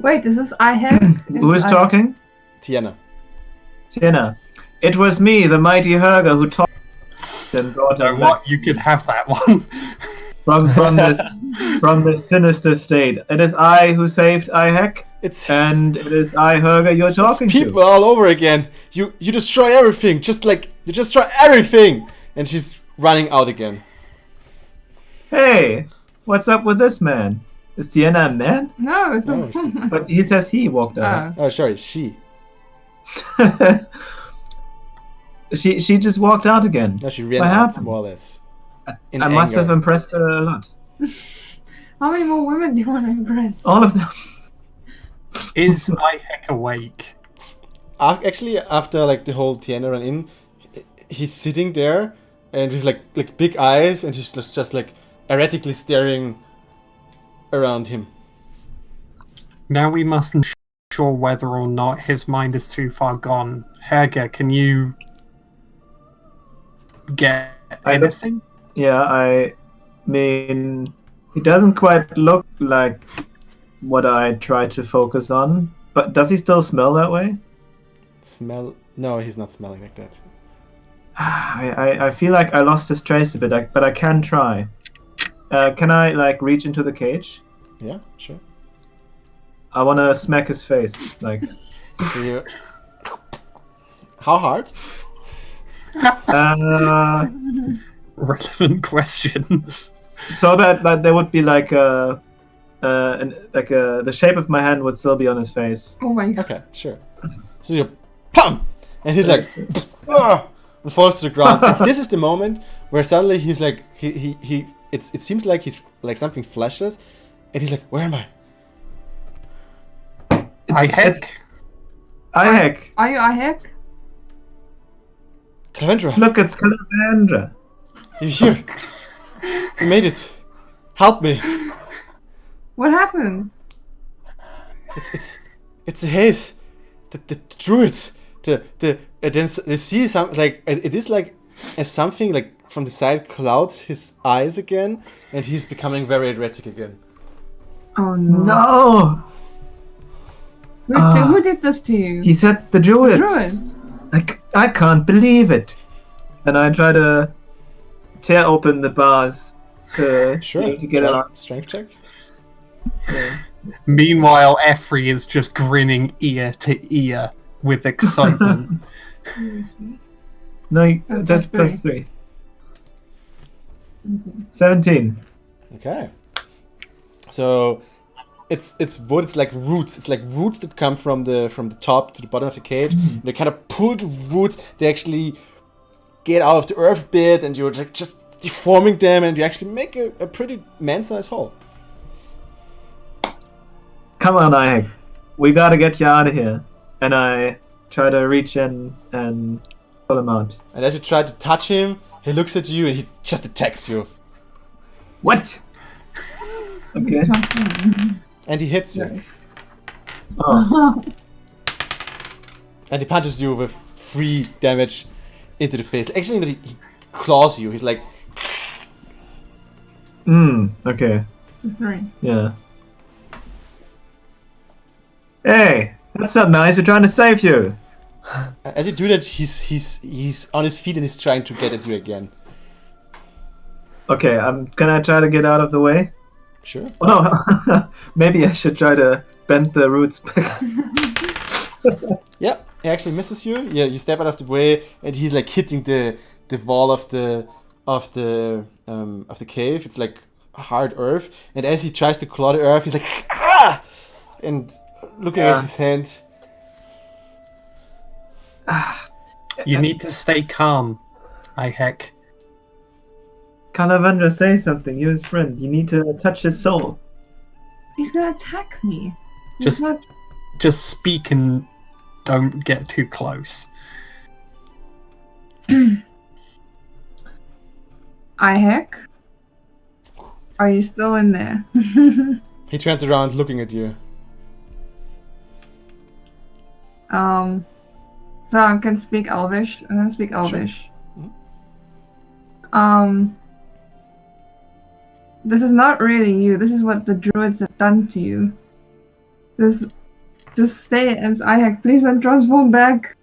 Speaker 4: Wait, is this Ihek?
Speaker 3: Who is talking?
Speaker 1: Tiana.
Speaker 3: Sienna. It was me, the mighty Herga, who talked and brought
Speaker 2: So
Speaker 3: him
Speaker 2: what? You could have that one.
Speaker 3: from this sinister state. It is I who saved Ihek,
Speaker 1: It's
Speaker 3: and it is I, Herga, you're talking
Speaker 1: people
Speaker 3: to.
Speaker 1: all over again. You destroy everything. Just like you destroy everything. And she's running out again.
Speaker 3: Hey, what's up with this man? Is Sienna a man?
Speaker 4: No, it's
Speaker 1: No,
Speaker 4: a
Speaker 1: it's-
Speaker 4: woman.
Speaker 3: But he says he walked out.
Speaker 1: Oh, sorry, she.
Speaker 3: She just walked out again.
Speaker 1: No, she ran
Speaker 3: What
Speaker 1: out,
Speaker 3: happened?
Speaker 1: more or less. In
Speaker 3: I must have
Speaker 1: anger.
Speaker 3: impressed her a lot.
Speaker 4: How many more women do you want to impress?
Speaker 3: All of them.
Speaker 2: Is IHEC awake?
Speaker 1: Actually, after like the whole Tiana ran in, he's sitting there and with like big eyes, and he's just like erratically staring around him.
Speaker 2: Now we must ensure whether or not his mind is too far gone. Helga, can you get anything?
Speaker 3: Yeah, I mean, he doesn't quite look like what I try to focus on. But does he still smell that way?
Speaker 1: Smell? No, he's not smelling like that.
Speaker 3: I feel like I lost his trace a bit, but I can try. Can I like reach into the cage?
Speaker 1: Yeah, sure.
Speaker 3: I want to smack his face, like.
Speaker 1: So you... How hard?
Speaker 2: Relevant questions.
Speaker 3: So that there would be like the shape of my hand would still be on his face.
Speaker 4: Oh my god.
Speaker 1: Okay, sure. So you, pam, and he's like, ah, and falls to the ground. And this is the moment where suddenly he's like, it seems like he's like something flashes, and he's like, where am I?
Speaker 2: IHEC?
Speaker 3: IHEC.
Speaker 4: Are you IHEC?
Speaker 1: Calandra,
Speaker 3: Look, it's Calandra.
Speaker 1: you're here. You made it. Help me.
Speaker 4: What happened?
Speaker 1: It's the haze. The druids. They see some like it is like as something like from the side clouds his eyes again, and he's becoming very erratic again.
Speaker 4: Oh no.
Speaker 3: No.
Speaker 4: Who did this to you?
Speaker 3: He said the druids.
Speaker 4: Druids.
Speaker 3: I can't believe it. And I try to tear open the bars to get it out.
Speaker 1: Strength check.
Speaker 2: Meanwhile, Effrey is just grinning ear to ear with excitement.
Speaker 3: No,
Speaker 4: Oh,
Speaker 3: just
Speaker 4: plus
Speaker 3: +3. 17.
Speaker 1: Okay. So it's wood. It's like roots. It's like roots that come from the top to the bottom of the cage. And they kind of pull the roots. They actually get out of the earth a bit, and you're like just deforming them, and you actually make a pretty man-sized hole.
Speaker 3: Come on, IHEC. We gotta get you out of here. And I try to reach in and pull him out.
Speaker 1: And as you try to touch him, he looks at you and he just attacks you.
Speaker 3: What? Okay.
Speaker 1: And he hits you.
Speaker 3: Oh.
Speaker 1: And he punches you with 3 damage into the face. Actually, he claws you. He's like...
Speaker 3: Okay.
Speaker 4: Three.
Speaker 3: Yeah. Hey, that's not nice. We're trying to save you.
Speaker 1: As you do that, he's on his feet and he's trying to get at you again.
Speaker 3: Okay, can I try to get out of the way?
Speaker 1: Sure.
Speaker 3: Oh, no, maybe I should try to bend the roots back.
Speaker 1: Yeah, he actually misses you. Yeah, you step out of the way, and he's like hitting the wall of the cave. It's like hard earth, and as he tries to claw the earth, he's like ah, and looking at his hand.
Speaker 2: You need to stay calm, IHEC.
Speaker 3: Calavandra, say something. You're his friend. You need to touch his soul.
Speaker 4: He's gonna attack me. He's
Speaker 2: Just-
Speaker 4: not...
Speaker 2: Just speak and don't get too close.
Speaker 4: IHEC? Are you still in there?
Speaker 1: He turns around, looking at you.
Speaker 4: So I can speak Elvish. I'm gonna speak Elvish. This is not really you. This is what the druids have done to you. Just stay as IHEC. Please don't transform back.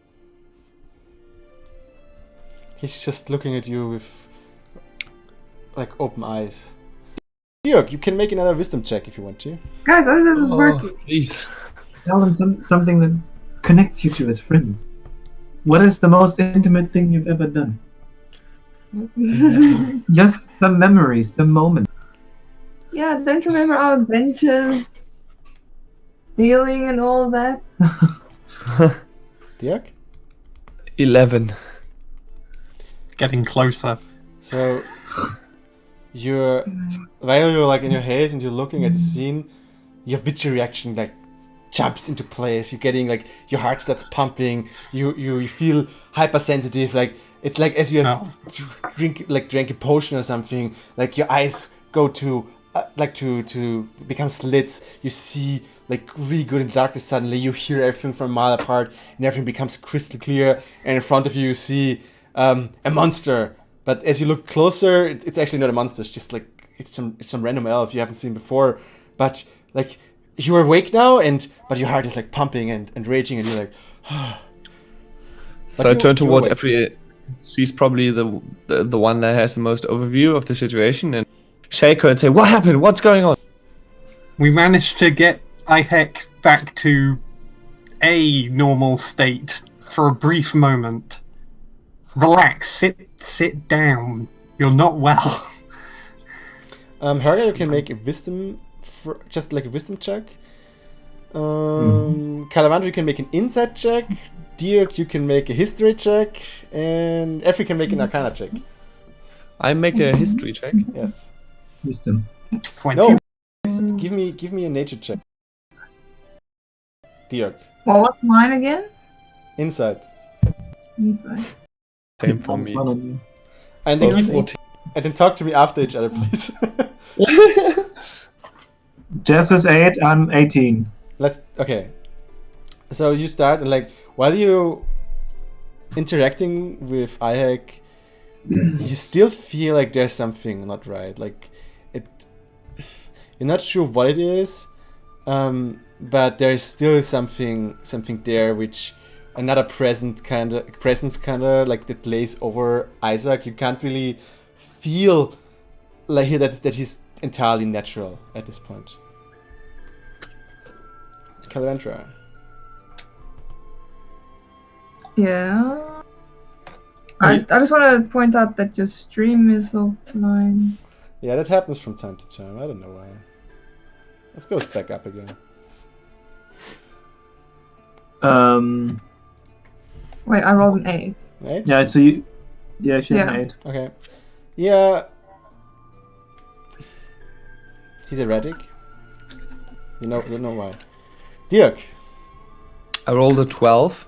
Speaker 1: He's just looking at you with like open eyes. Georg, you can make another wisdom check if you want to.
Speaker 4: Guys, I don't know if this is working.
Speaker 5: Please.
Speaker 3: Tell him something that connects you to his friends. What is the most intimate thing you've ever done? Just some memories, some moments.
Speaker 4: Yeah, don't you remember our adventures? Stealing and all that?
Speaker 1: Dirk?
Speaker 5: 11.
Speaker 2: Getting closer.
Speaker 1: So while you're like in your haze and you're looking at the scene, your Witcher reaction like jumps into place. You're getting like your heart starts pumping. You feel hypersensitive. Like it's like as you have drank a potion or something. Like your eyes go to to become slits. You see like really good in the darkness. Suddenly you hear everything from a mile apart, and everything becomes crystal clear. And in front of you, you see a monster. But as you look closer, it's actually not a monster. It's just like it's some random elf you haven't seen before. But like you're awake now, but your heart is like pumping and raging, and you're like.
Speaker 5: So I turn towards Effie. She's probably the one that has the most overview of the situation, and shake her and say, "What happened? What's going on?"
Speaker 2: We managed to get Ihek back to a normal state for a brief moment. Relax, sit down. You're not well.
Speaker 1: Helga, you can make a wisdom, just like a wisdom check. Calavandra, you can make an insight check. Dirk, you can make a history check, and Effie can make an arcana check.
Speaker 5: I make a history check.
Speaker 1: Yes.
Speaker 3: Wisdom.
Speaker 2: 20.
Speaker 1: No. Give me a nature check. Dirk.
Speaker 4: What was mine again?
Speaker 1: Insight.
Speaker 4: Inside.
Speaker 5: Same for me.
Speaker 1: And then talk to me after each other, please.
Speaker 3: Jess is 8, I'm 18.
Speaker 1: Okay. So you start, and like while you interacting with Ihek, you still feel like there's something not right. Like you're not sure what it is, but there's still something there which another presence kind of like that lays over Isaac. You can't really feel like that he's entirely natural at this point. Calandra.
Speaker 4: Yeah. I just want to point out that your stream is offline.
Speaker 1: Yeah, that happens from time to time. I don't know why. Let's go back up again.
Speaker 4: Wait, I rolled an 8.
Speaker 1: 8?
Speaker 3: Yeah, so you... Yeah, she had
Speaker 4: Yeah.
Speaker 3: an 8.
Speaker 1: Okay. Yeah. He's erratic. You know why. Dirk.
Speaker 5: I rolled a 12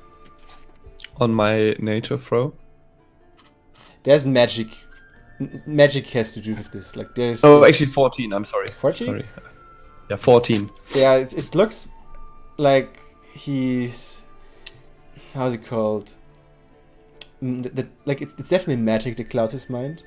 Speaker 5: on my nature throw.
Speaker 1: There's magic. Magic has to do with this. Like there's.
Speaker 5: Oh, actually 14. I'm sorry.
Speaker 1: 14?
Speaker 5: Sorry. Yeah, 14.
Speaker 1: Yeah, it looks like he's. How's it called? Like it's definitely magic that clouds his mind.